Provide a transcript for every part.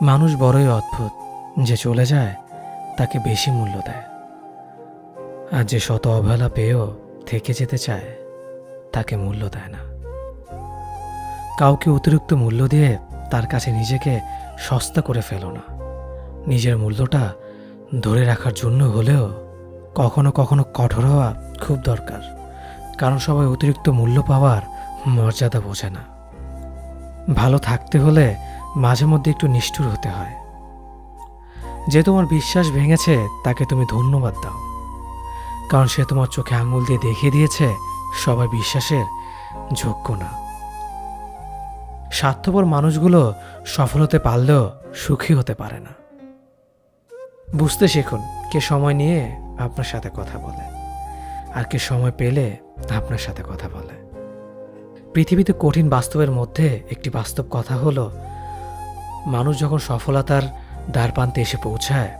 মানুষ বড়ই অদ্ভুত, যে চলে যায় তাকে বেশি মূল্য দেয়, আর যে শত অবহেলা পেয়েও থেকে যেতে চায় তাকে মূল্য দেয় না। কাউকে অতিরিক্ত মূল্য দিয়ে তার কাছে নিজেকে সস্তা করে ফেলো না। নিজের মূল্যটা ধরে রাখার জন্য হলেও কখনো কখনো কঠোর হওয়া খুব দরকার, কারণ সবাই অতিরিক্ত মূল্য পাওয়ার মর্যাদা বোঝে না। ভালো থাকতে হলে মাঝে মধ্যে একটু নিষ্ঠুর হতে হয়। যে তোমার বিশ্বাস ভেঙেছে তাকে তুমি ধন্যবাদ দাও, কারণ সে তোমার চোখে আঙুল দিয়ে দেখিয়ে দিয়েছে সবাই বিশ্বাসের যোগ্য না। স্বার্থপর মানুষগুলো সফল হতে পারলেও সুখী হতে পারে না। বুঝতে শিখুন কে সময় নিয়ে আপনার সাথে কথা বলে, আর কে সময় পেলে আপনার সাথে কথা বলে। পৃথিবীতে কঠিন বাস্তবের মধ্যে একটি বাস্তব কথা হলো, মানুষ যখন সফলতার দ্বারপ্রান্তে এসে পৌঁছায়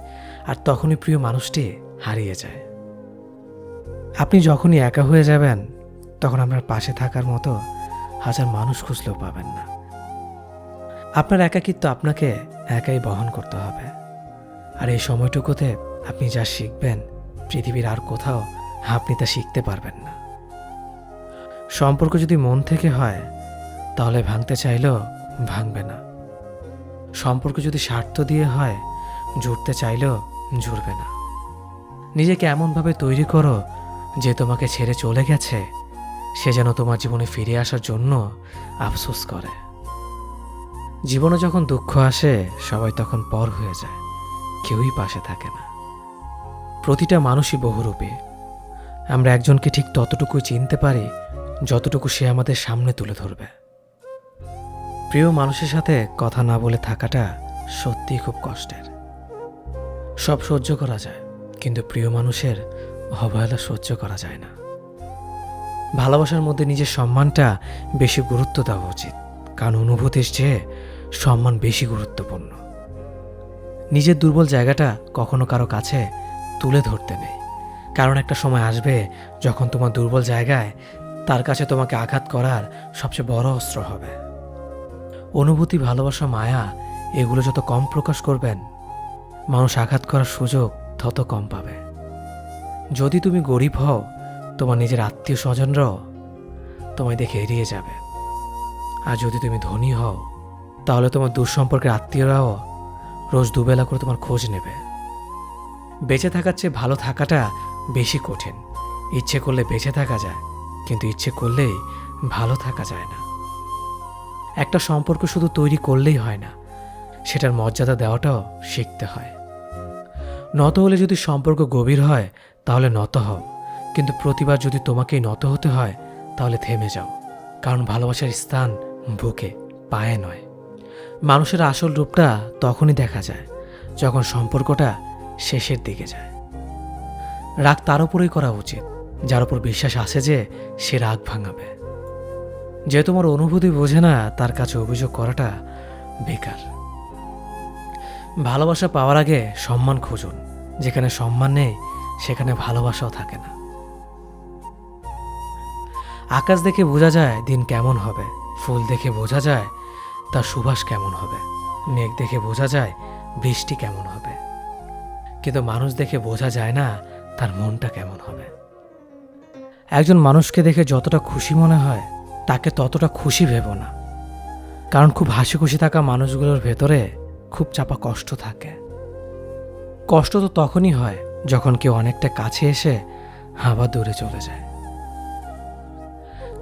আর তখনই প্রিয় মানুষটি হারিয়ে যায়। আপনি যখনই একা হয়ে যাবেন তখন আপনার পাশে থাকার মতো হাজার মানুষ খুঁজলেও পাবেন না। আপনার একাকিত্ব আপনাকে একাই বহন করতে হবে, আর এই সময়টুকুতে আপনি যা শিখবেন পৃথিবীর আর কোথাও আপনি তা শিখতে পারবেন না। সম্পর্ক যদি মন থেকে হয় তাহলে ভাঙতে চাইলেও ভাঙবে না। সম্পর্ক যদি স্বার্থ দিয়ে হয় জুড়তে চাইলেও জুড়বে না। নিজেকে এমনভাবে তৈরি করো যে তোমাকে ছেড়ে চলে গেছে সে যেন তোমার জীবনে ফিরে আসার জন্য আফসোস করে। জীবনে যখন দুঃখ আসে সবাই তখন পর হয়ে যায়, কেউই পাশে থাকে না। প্রতিটা মানুষই বহুরূপী। আমরা একজনকে ঠিক ততটুকুই চিনতে পারি যতটুকু সে আমাদের সামনে তুলে ধরবে। প্রিয় মানুষের সাথে কথা না বলে থাকাটা সত্যিই খুব কষ্টের। সব সহ্য করা যায়, কিন্তু প্রিয় মানুষের অবহেলা সহ্য করা যায় না। ভালোবাসার মধ্যে নিজের সম্মানটা বেশি গুরুত্ব দেওয়া উচিত, কারণ অনুভূতির চেয়ে সম্মান বেশি গুরুত্বপূর্ণ। নিজের দুর্বল জায়গাটা কখনো কারো কাছে তুলে ধরতে নেই, কারণ একটা সময় আসবে যখন তোমার দুর্বল জায়গায় তার কাছে তোমাকে আঘাত করার সবচেয়ে বড় অস্ত্র হবে। অনুভূতি, ভালোবাসা, মায়া এগুলো যত কম প্রকাশ করবেন মানুষ আঘাত করার সুযোগ তত কম পাবে। যদি তুমি গরিব হও তোমার নিজের আত্মীয় স্বজনরাও তোমায় দেখে এড়িয়ে যাবে, আর যদি তুমি ধনী হও তাহলে তোমার দূর সম্পর্কের আত্মীয়রাও রোজ দুবেলা করে তোমার খোঁজ নেবে। বেঁচে থাকার চেয়ে ভালো থাকাটা বেশি কঠিন। ইচ্ছে করলে বেঁচে থাকা যায়, কিন্তু ইচ্ছে করলেই ভালো থাকা যায় না। একটা সম্পর্ক শুধু তৈরি করলেই হয় না, সেটার মর্যাদা দেওয়াটাও শিখতে হয়। নত হলে যদি সম্পর্ক গভীর হয় তাহলে নত হও, কিন্তু প্রতিবার যদি তোমাকেই নত হতে হয় তাহলে থেমে যাও, কারণ ভালোবাসার স্থান বুকে, পায়ে নয়। মানুষের আসল রূপটা তখনই দেখা যায় যখন সম্পর্কটা শেষের দিকে যায়। রাগ তার উপরেই করা উচিত যার উপর বিশ্বাস আছে যে সে রাগ ভাঙাবে। যে তোমার অনুভূতি বোঝে না তার কাছে অভিযোগ করাটা বেকার। ভালোবাসা পাওয়ার আগে সম্মান খুঁজুন। যেখানে সম্মান নেই সেখানে ভালোবাসাও থাকে না। আকাশ দেখে বোঝা যায় দিন কেমন হবে, ফুল দেখে বোঝা যায় তার সুবাস কেমন হবে, মেঘ দেখে বোঝা যায় বৃষ্টি কেমন হবে, কিন্তু মানুষ দেখে বোঝা যায় না তার মনটা কেমন হবে। একজন মানুষকে দেখে যতটা খুশি মনে হয় তাকে ততটা খুশি ভেবো না, কারণ খুব হাসি খুশি থাকা মানুষগুলোর ভেতরে খুব চাপা কষ্ট থাকে। কষ্ট তো তখনই হয় যখন কেউ অনেকটা কাছে এসে আবার দূরে চলে যায়।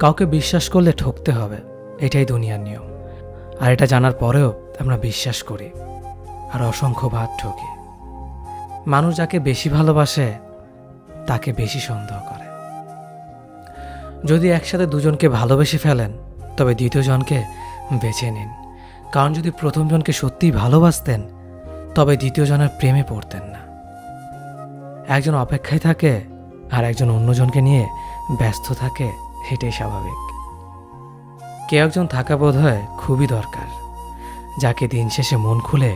কাউকে বিশ্বাস করলে ঠকতে হবে, এটাই দুনিয়ার নিয়ম। আর এটা জানার পরেও আমরা বিশ্বাস করি আর অসংখ্যবার ঠকি। মানুষ যাকে বেশি ভালোবাসে তাকে বেশি সন্দেহ করে। যদি একসাথে দুজনকে ভালোবেসে ফেলেন তবে দ্বিতীয় জনকে বেছে নিন, কারণ যদি প্রথম জনকে সত্যিই ভালোবাসতেন তবে দ্বিতীয় জনের প্রেমে পড়তেন না। একজন অপেক্ষায় থাকে আর একজন অন্যজনকে নিয়ে ব্যস্ত থাকে, এটাই স্বাভাবিক। কেউ একজন থাকা বোধ হয় খুবই দরকার, যাকে দিন শেষে মন খুলে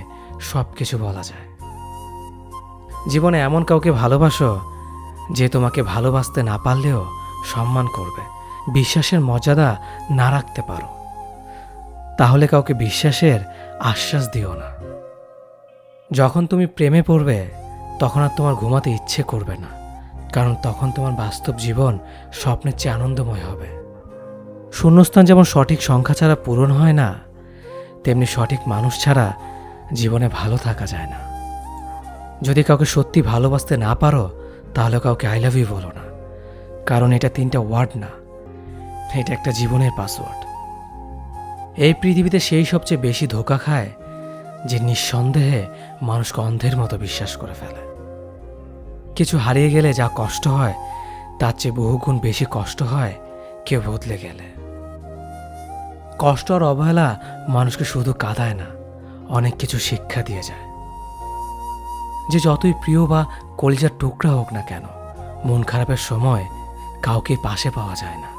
সব কিছু বলা যায়। জীবনে এমন কাউকে ভালোবাসো যে তোমাকে ভালোবাসতে না পারলেও সম্মান করবে। বিশ্বাসের মর্যাদা না রাখতে পারো তাহলে কাউকে বিশ্বাসের আশ্বাস দিও না। যখন তুমি প্রেমে পড়বে তখন আর তোমার ঘুমাতে ইচ্ছে করবে না, কারণ তখন তোমার বাস্তব জীবন স্বপ্নের চেয়ে আনন্দময় হবে। শূন্যস্থান যেমন সঠিক সংখ্যা ছাড়া পূরণ হয় না, তেমনি সঠিক মানুষ ছাড়া জীবনে ভালো থাকা যায় না। যদি কাউকে সত্যি ভালোবাসতে না পারো, তাহলে কাউকে আই লাভ ইউ বলো না, কারণ এটা 3টা ওয়ার্ড না, এটা একটা জীবনের পাসওয়ার্ড। এই পৃথিবীতে সেই সবচেয়ে বেশি ধোঁকা খায় যে নিঃসন্দেহে মানুষকে অন্ধের মতো বিশ্বাস করে ফেলে। কিছু হারিয়ে গেলে যা কষ্ট হয় তার চেয়ে বহুগুণ বেশি কষ্ট হয় কেউ বদলে গেলে। কষ্ট আর অবহেলা মানুষকে শুধু কাঁদায় না, অনেক কিছু শিক্ষা দিয়ে যায়। যে যতই প্রিয় বা কলিজার টুকরা হোক না কেন, মন খারাপের সময় কাউকে পাশে পাওয়া যায় না।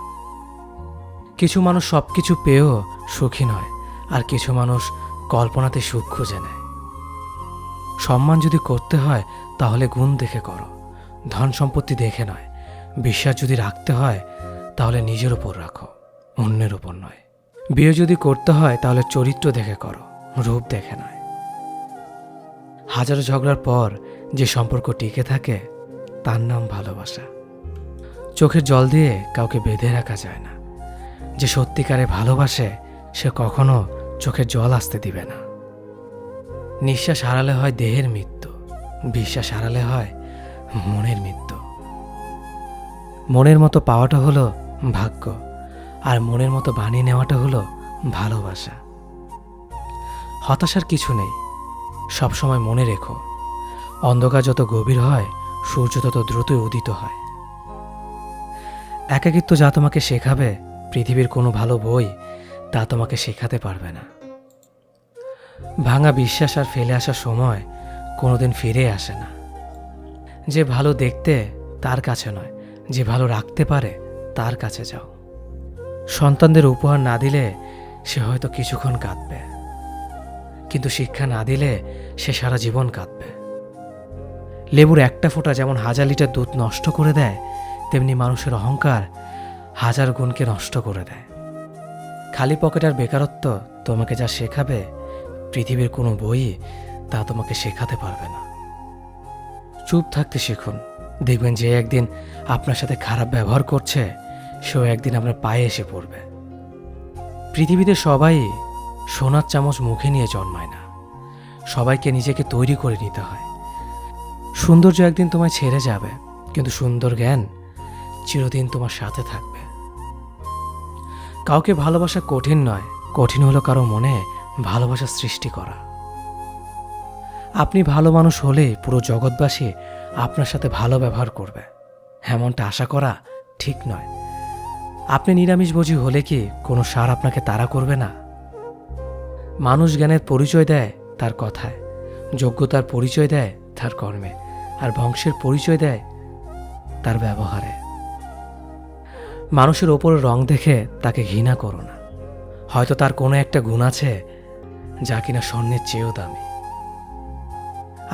কিছু মানুষ সব কিছু পেয়েও সুখী নয়, আর কিছু মানুষ কল্পনাতে সুখ খুঁজে নেয়। সম্মান যদি করতে হয় তাহলে গুণ দেখে করো, ধন সম্পত্তি দেখে নয়। বিশ্বাস যদি রাখতে হয় তাহলে নিজের উপর রাখো, অন্যের উপর নয়। বিয়ে যদি করতে হয় তাহলে চরিত্র দেখে করো, রূপ দেখে নয়। হাজারো ঝগড়ার পর যে সম্পর্ক টিকে থাকে তার নাম ভালোবাসা। চোখের জল দিয়ে কাউকে বেঁধে রাখা যায় না। যে সত্যিকারে ভালোবাসে সে কখনো চোখের জল আসতে দিবে না। নিঃশ্বাস হারালে হয় দেহের মৃত্যু, বিশ্বাস হারালে হয় মনের মৃত্যু। মনের মতো পাওয়াটা হলো ভাগ্য, আর মনের মতো বানিয়ে নেওয়াটা হলো ভালোবাসা। হতাশার কিছু নেই, সবসময় মনে রেখো, অন্ধকার যত গভীর হয় সূর্য তত দ্রুতই উদিত হয়। একাকিত্ব যা তোমাকে শেখাবে পৃথিবীর কোনো ভালো বই তা তোমাকে শেখাতে পারবে না। ভাঙা বিশ্বাস আর ফেলে আসা সময় কোনোদিন ফিরে আসে না। যে ভালো দেখতে তার কাছে নয়, যে ভালো রাখতে পারে তার কাছে যাও। সন্তানদের উপহার না দিলে সে হয়তো কিছুক্ষণ কাঁদবে, কিন্তু শিক্ষা না দিলে সে সারা জীবন কাঁদবে। লেবুর একটা ফোঁটা যেমন 1000 লিটার দুধ নষ্ট করে দেয়, তেমনি মানুষের অহংকার 1000 গুণকে নষ্ট করে দেয়। খালি পকেট আর বেকারত্ব তোমাকে যা শেখাবে পৃথিবীর কোনো বই তা তোমাকে শেখাতে পারবে না। চুপ থাকতে শিখুন, দেখবেন যে একদিন আপনার সাথে খারাপ ব্যবহার করছে সেও একদিন আপনার পায়ে এসে পড়বে। পৃথিবীতে সবাই সোনার চামচ মুখে নিয়ে জন্মায় না, সবাইকে নিজেকে তৈরি করে নিতে হয়। সৌন্দর্য একদিন তোমায় ছেড়ে যাবে, কিন্তু সুন্দর জ্ঞান চিরদিন তোমার সাথে থাকবে। কাউকে ভালোবাসা কঠিন নয়, কঠিন হলো কারো মনে ভালোবাসা সৃষ্টি করা। আপনি ভালো মানুষ হলেই পুরো জগৎবাসী আপনার সাথে ভালো ব্যবহার করবে, এমনটা আশা করা ঠিক নয়। আপনি নিরামিষভোজী হলে কি কোনো সার আপনাকে তাড়া করবে না? মানুষ জ্ঞানের পরিচয় দেয় তার কথায়, যোগ্যতার পরিচয় দেয় তার কর্মে, আর বংশের পরিচয় দেয় তার ব্যবহারে। মানুষের ওপরের রং দেখে তাকে ঘৃণা করো না, হয়তো তার কোনো একটা গুণ আছে যা কিনা স্বর্ণের চেয়েও দামি।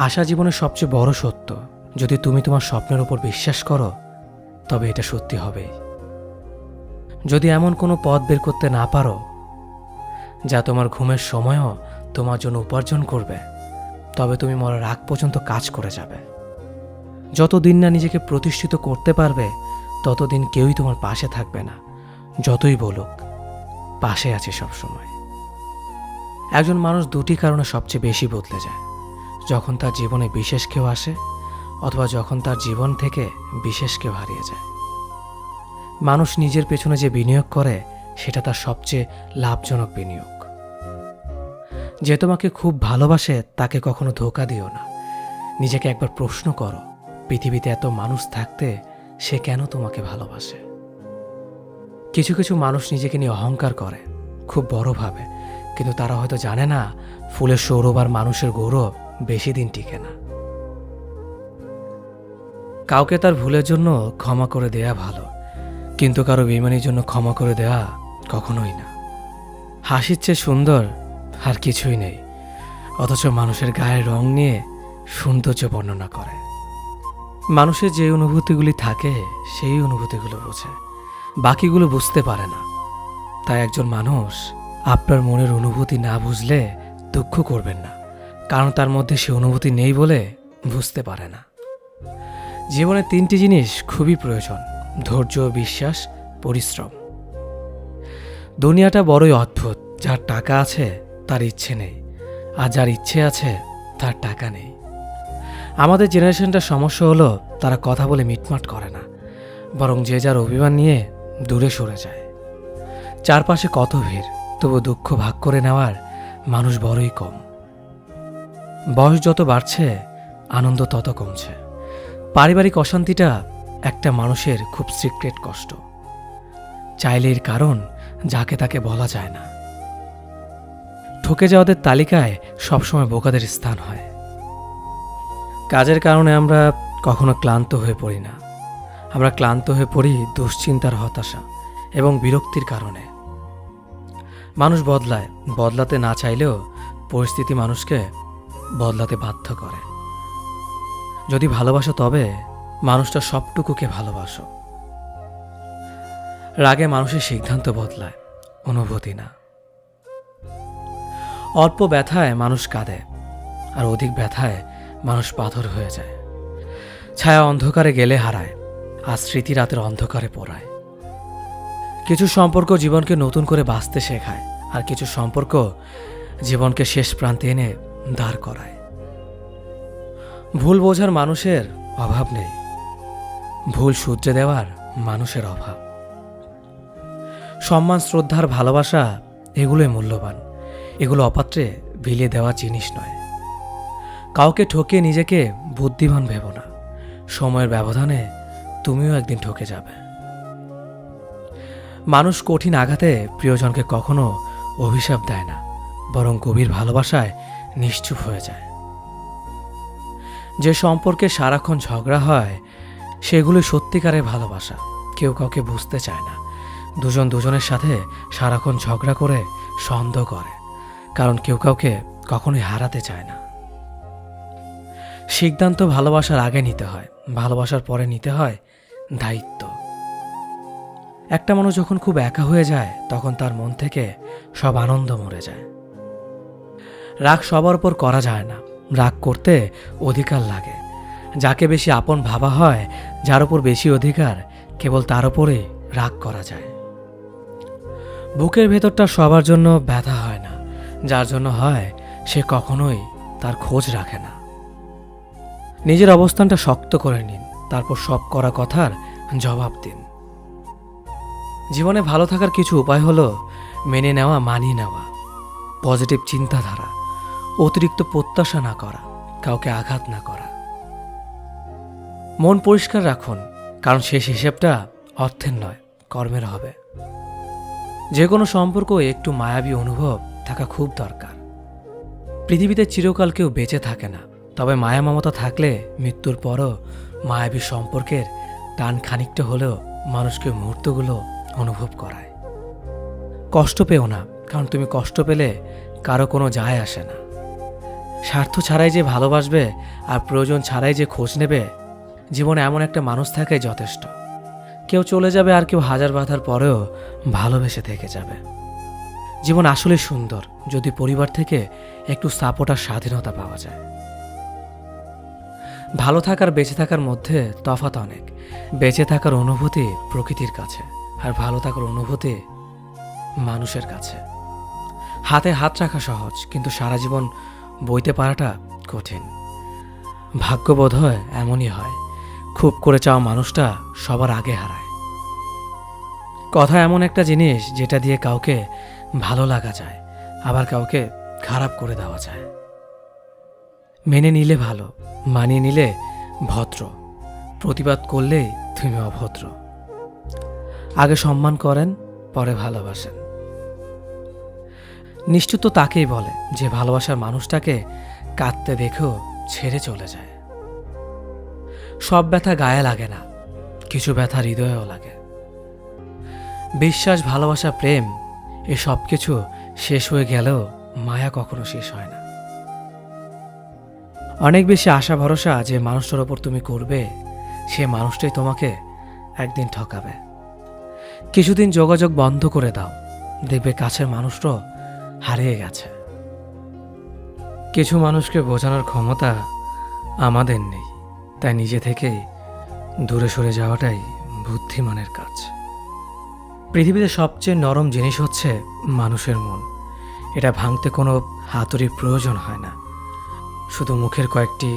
আশা জীবনের সবচেয়ে বড় সত্য। যদি তুমি তোমার স্বপ্নের উপর বিশ্বাস করো তবে এটা সত্যি হবেই। যদি এমন কোনো পথ বের করতে না পারো যা তোমার ঘুমের সময়ও তোমার জন্য উপার্জন করবে, তবে তুমি মরার আগ পর্যন্ত কাজ করে যাবে। যতদিন না নিজেকে প্রতিষ্ঠিত করতে পারবে ততদিন কেউই তোমার পাশে থাকবে না, যতই বলুক পাশে আছে সবসময়। একজন মানুষ দুটি কারণে সবচেয়ে বেশি বদলে যায়: যখন তার জীবনে বিশেষ কেউ আসে, অথবা যখন তার জীবন থেকে বিশেষ কেউ হারিয়ে যায়। মানুষ নিজের পেছনে যে বিনিয়োগ করে সেটা তার সবচেয়ে লাভজনক বিনিয়োগ। যে তোমাকে খুব ভালোবাসে তাকে কখনো ধোঁকা দিও না। নিজেকে একবার প্রশ্ন করো, পৃথিবীতে এত মানুষ থাকতে সে কেন তোমাকে ভালোবাসে? কিছু কিছু মানুষ নিজেকে নিয়ে অহংকার করে, খুব বড় ভাবে, কিন্তু তারা হয়তো জানে না ফুলের সৌরভ আর মানুষের গৌরব বেশি দিন টিকে না। কাউকে তার ভুলের জন্য ক্ষমা করে দেয়া ভালো, কিন্তু কারো বেইমানির জন্য ক্ষমা করে দেয়া কখনোই না। হাসির চেয়ে সুন্দর আর কিছুই নেই, অথচ মানুষের গায়ের রং নিয়ে সৌন্দর্য বর্ণনা করে। মানুষের যে অনুভূতিগুলি থাকে সেই অনুভূতিগুলো বোঝে, বাকিগুলো বুঝতে পারে না। তাই একজন মানুষ আপনার মনের অনুভূতি না বুঝলে দুঃখ করবেন না, কারণ তার মধ্যে সে অনুভূতি নেই বলে বুঝতে পারে না। জীবনে 3টি জিনিস খুবই প্রয়োজন: ধৈর্য, বিশ্বাস, পরিশ্রম। দুনিয়াটা বড়ই অদ্ভুত। যার টাকা আছে তার ইচ্ছে নেই, আর যার ইচ্ছে আছে তার টাকা নেই। আমাদের জেনারেশনটার সমস্যা হলো তারা কথা বলে মিটমাট করে না, বরং যে যার অভিমান নিয়ে দূরে সরে যায়। চারপাশে কত ভিড়, তবু দুঃখ ভাগ করে নেওয়ার মানুষ বড়ই কম। বয়স যত বাড়ছে আনন্দ তত কমছে। পারিবারিক অশান্তিটা একটা মানুষের খুব সিক্রেট কষ্ট। চাইলে এর কারণ যাকে তাকে বলা যায় না। ঠকে যাওয়াদের তালিকায় সবসময় বোকাদের স্থান হয়। কাজের কারণে আমরা কখনো ক্লান্ত হয়ে পড়ি না। আমরা ক্লান্ত হয়ে পড়ি দুশ্চিন্তার, হতাশা এবং বিরক্তির কারণে। মানুষ বদলায়, বদলাতে না চাইলেও পরিস্থিতি মানুষকে বদলাতে বাধ্য করে। যদি ভালোবাসো তবে মানুষটা সবটুকুকে ভালোবাসো। রাগে মানুষের সিদ্ধান্ত বদলায়, অনুভূতি না। অল্প ব্যথায় মানুষ কাঁদে, আর অধিক ব্যথায় মানুষ পাথর হয়ে যায়। ছায়া অন্ধকারে গেলে হারায়, আর স্মৃতি রাতের অন্ধকারে পোড়ায়। কিছু সম্পর্ক জীবনকে নতুন করে বাঁচতে শেখায়, আর কিছু সম্পর্ক জীবনকে শেষ প্রান্তে এনে দাঁড় করায়। ভুল বোঝার মানুষের অভাব নেই, ভুল শুধরে দেওয়ার মানুষের অভাব। সম্মান, শ্রদ্ধার, ভালোবাসা এগুলোই মূল্যবান। এগুলো অপাত্রে বিলিয়ে দেওয়া জিনিস নয়। কাউকে ঠকিয়ে নিজেকে বুদ্ধিমান ভেবো না। সময়ের ব্যবধানে তুমিও একদিন ঠকে যাবে। মানুষ কঠিন আঘাতে প্রিয়জনকে কখনো অভিশাপ দেয় না, বরং গভীর ভালোবাসায় নিশ্চুপ হয়ে যায়। যে সম্পর্কে সারাক্ষণ ঝগড়া হয় সেগুলো সত্যিকারের ভালোবাসা। কেউ কাউকে বুঝতে চায় না। দুজন দুজনের সাথে সারাক্ষণ ঝগড়া করে সন্দেহ করে, কারণ কেউ কাউকে কখনোই হারাতে চায় না। সিদ্ধান্ত ভালোবাসার আগে নিতে হয়, ভালোবাসার পরে নিতে হয় দায়িত্ব। একটা মানুষ যখন খুব একা হয়ে যায় তখন তার মন থেকে সব আনন্দ মরে যায়। রাগ সবার উপর করা যায় না, রাগ করতে অধিকার লাগে। যাকে বেশি আপন ভাবা হয়, যার উপর বেশি অধিকার, কেবল তার উপরেই রাগ করা যায়। বুকের ভেতরটা সবার জন্য ব্যথা হয় না, যার জন্য হয় সে কখনোই তার খোঁজ রাখে না। নিজের অবস্থানটা শক্ত করে নিন, তারপর সব করা কথার জবাব দিন। জীবনে ভালো থাকার কিছু উপায় হলো মেনে নেওয়া, মানিয়ে নেওয়া, পজিটিভ চিন্তাধারা, অতিরিক্ত প্রত্যাশা না করা, কাউকে আঘাত না করা। মন পরিষ্কার রাখুন, কারণ শেষ হিসেবটা অর্থের নয়, কর্মের হবে। যে কোনো সম্পর্ক একটু মায়াবী অনুভব থাকা খুব দরকার। পৃথিবীতে চিরকাল কেউ বেঁচে থাকে না, তবে মায়া মমতা থাকলে মৃত্যুর পরও মায়াবী সম্পর্কের টান খানিকটা হলেও মানুষকে মুহূর্তগুলো অনুভব করায়। কষ্ট পেও না, কারণ তুমি কষ্ট পেলে কারো কোনো যায় আসে না। স্বার্থ ছাড়াই যে ভালোবাসবে আর প্রয়োজন ছাড়াই যে খোঁজ নেবে, জীবনে এমন একটা মানুষ থাকাই যথেষ্ট। কেউ চলে যাবে আর কেউ হাজার বাধার পরেও ভালোবেসে থেকে যাবে। জীবন আসলে সুন্দর যদি পরিবার থেকে একটু সাপোর্ট আর স্বাধীনতা পাওয়া যায়। ভালো থাকার বেঁচে থাকার মধ্যে তফাৎ অনেক। বেঁচে থাকার অনুভূতি প্রকৃতির কাছে, আর ভালো থাকার অনুভূতি মানুষের কাছে। হাতে হাত রাখা সহজ, কিন্তু সারা জীবন বইতে পারাটা কঠিন। ভাগ্যবোধ হয় এমনই হয়, খুব করে চাওয়া মানুষটা সবার আগে হারায়। কথা এমন একটা জিনিস যেটা দিয়ে কাউকে ভালো লাগা যায়, আবার কাউকে খারাপ করে দেওয়া যায়। মেনে নিলে ভালো, মানিয়ে নিলে ভদ্র, প্রতিবাদ করলেই তুমি অভদ্র। আগে সম্মান করেন, পরে ভালোবাসেন। নিশ্চিত তাকেই বলে যে ভালোবাসার মানুষটাকে কাঁদতে দেখেও ছেড়ে চলে যায়। সব ব্যথা গায়ে লাগে না, কিছু ব্যথা হৃদয়েও লাগে। বিশ্বাস, ভালোবাসা, প্রেম এ সব কিছু শেষ হয়ে গেলেও মায়া কখনো শেষ হয় না। অনেক বেশি আশা ভরসা যে মানুষটার ওপর তুমি করবে, সে মানুষটাই তোমাকে একদিন ঠকাবে। কিছুদিন যোগাযোগ বন্ধ করে দাও, দেখবে কাছের মানুষটাও হারিয়ে গেছে। কিছু মানুষকে বোঝানোর ক্ষমতা আমাদের নেই, তাই নিজে থেকেই দূরে সরে যাওয়াটাই বুদ্ধিমানের কাজ। পৃথিবীতে সবচেয়ে নরম জিনিস হচ্ছে মানুষের মন। এটা ভাঙতে কোনো হাতুড়ির প্রয়োজন হয় না, শুধু মুখের কয়েকটি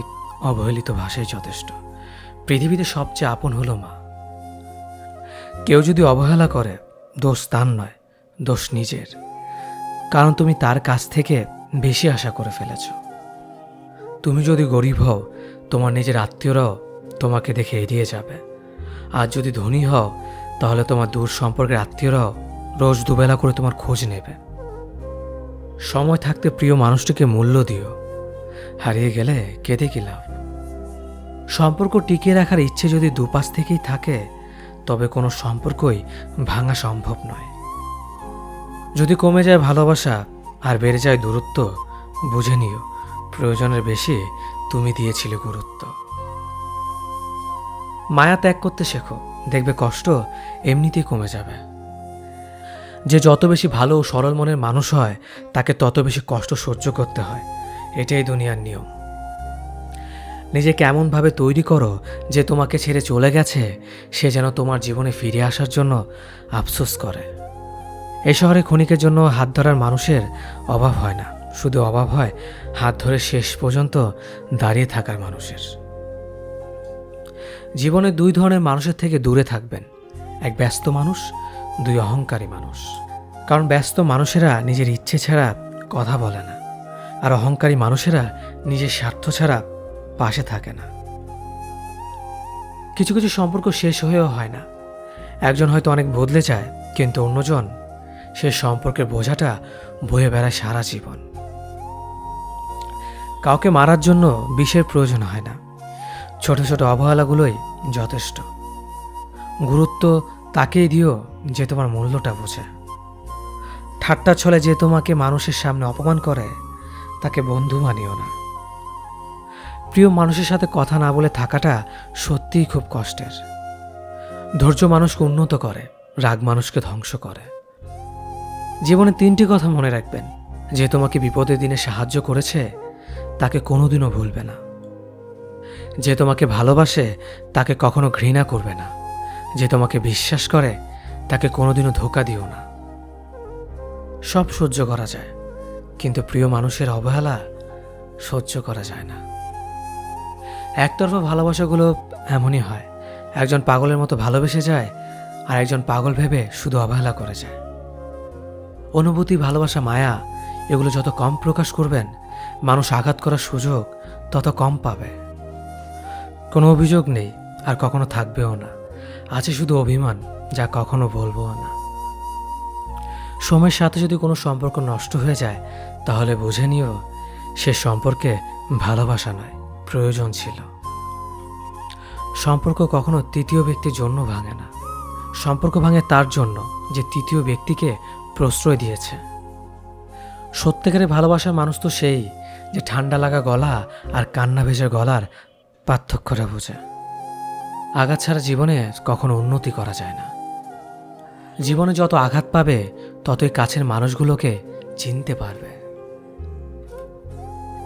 অবহেলিত ভাষাই যথেষ্ট। পৃথিবীতে সবচেয়ে আপন হলো মা। কেউ যদি অবহেলা করে, দোষ তার নয়, দোষ নিজের। কারণ তুমি তার কাছ থেকে বেশি আশা করে ফেলেছ। তুমি যদি গরিব হও, তোমার নিজের আত্মীয়রাও তোমাকে দেখে এড়িয়ে যাবে। আর যদি ধনী হও, তাহলে তোমার দূর সম্পর্কের আত্মীয়রাও রোজ দুবেলা করে তোমার খোঁজ নেবে। সময় থাকতে প্রিয় মানুষটিকে মূল্য দিও, হারিয়ে গেলে কেঁদে কি লাভ। সম্পর্ক টিকিয়ে রাখার ইচ্ছে যদি দুপাশ থেকেই থাকে, তবে কোনো সম্পর্কই ভাঙা সম্ভব নয়। যদি কমে যায় ভালোবাসা আর বেড়ে যায় দূরত্ব, বুঝে নিও প্রয়োজনের বেশি তুমি দিয়েছিলে গুরুত্ব। মায়া ত্যাগ করতে শেখো, দেখবে কষ্ট এমনিতেই কমে যাবে। যে যত বেশি ভালো ও সরল মনের মানুষ হয়, তাকে তত বেশি কষ্ট সহ্য করতে হয়। এটাই দুনিয়ার নিয়ম। নিজেকে এমনভাবে তৈরি করো যে তোমাকে ছেড়ে চলে গেছে সে যেন তোমার জীবনে ফিরে আসার জন্য আফসোস করে। এই শহরে ক্ষণিকের জন্য হাত ধরার মানুষের অভাব হয় না, শুধু অভাব হয় হাত ধরে শেষ পর্যন্ত দাঁড়িয়ে থাকার মানুষের। জীবনে দুই ধরনের মানুষের থেকে দূরে থাকবেন, এক ব্যস্ত মানুষ, দুই অহংকারী মানুষ। কারণ ব্যস্ত মানুষেরা নিজের ইচ্ছে ছাড়া কথা বলে না, আর অহংকারী মানুষেরা নিজের স্বার্থ ছাড়া পাশে থাকে না। কিছু কিছু সম্পর্ক শেষ হয়েও হয় না। একজন হয়তো অনেক বদলে যায়, কিন্তু অন্যজন সে সম্পর্কের বোঝাটা বয়ে বেড়ায় সারা জীবন। কাউকে মারার জন্য বিষের প্রয়োজন হয় না, ছোট ছোট অবহেলাগুলোই যথেষ্ট। গুরুত্ব তাকেই দিও যে তোমার মূল্যটা বোঝে। ঠাট্টা ছলে যে তোমাকে মানুষের সামনে অপমান করে, তাকে বন্ধু মানিও না। প্রিয় মানুষের সাথে কথা না বলে থাকাটা সত্যিই খুব কষ্টের। ধৈর্য মানুষকে উন্নত করে, রাগ মানুষকে ধ্বংস করে। জীবনে তিনটি কথা মনে রাখবেন: যে তোমাকে বিপদের দিনে সাহায্য করেছে তাকে কোনোদিনও ভুলবে না, যে তোমাকে ভালোবাসে তাকে কখনো ঘৃণা করবে না, যে তোমাকে বিশ্বাস করে তাকে কোনোদিনও ধোঁকা দিও না। সব সহ্য করা যায়, কিন্তু প্রিয় মানুষের অবহেলা সহ্য করা যায় না। একতরফা ভালোবাসাগুলো এমনই হয়, একজন পাগলের মতো ভালোবেসে যায় আর একজন পাগল ভেবে শুধু অবহেলা করে যায়। অনুভূতি, ভালোবাসা, মায়া এগুলো যত কম প্রকাশ করবেন, মানুষ আঘাত করার সুযোগ তত কম পাবে। কোনো অভিযোগ নেই আর কখনো থাকবেও না, আছে শুধু অভিমান, যা কখনো বলবো না। সময়ের সাথে যদি কোনো সম্পর্ক নষ্ট হয়ে যায়, তাহলে বুঝে নিও সে সম্পর্কে ভালোবাসা নয়, প্রয়োজন ছিল। সম্পর্ক কখনো তৃতীয় ব্যক্তির জন্য ভাঙে না, সম্পর্ক ভাঙে তার জন্য যে তৃতীয় ব্যক্তিকে প্রশ্রয় দিয়েছে। সত্যিকারের ভালোবাসার মানুষ তো সেই যে ঠান্ডা লাগা গলা আর কান্না ভেজা গলার পার্থক্যটা বোঝে। আঘাত ছাড়া জীবনে কখনো উন্নতি করা যায় না। জীবনে যত আঘাত পাবে, ততই কাছের মানুষগুলোকে চিনতে পারবে।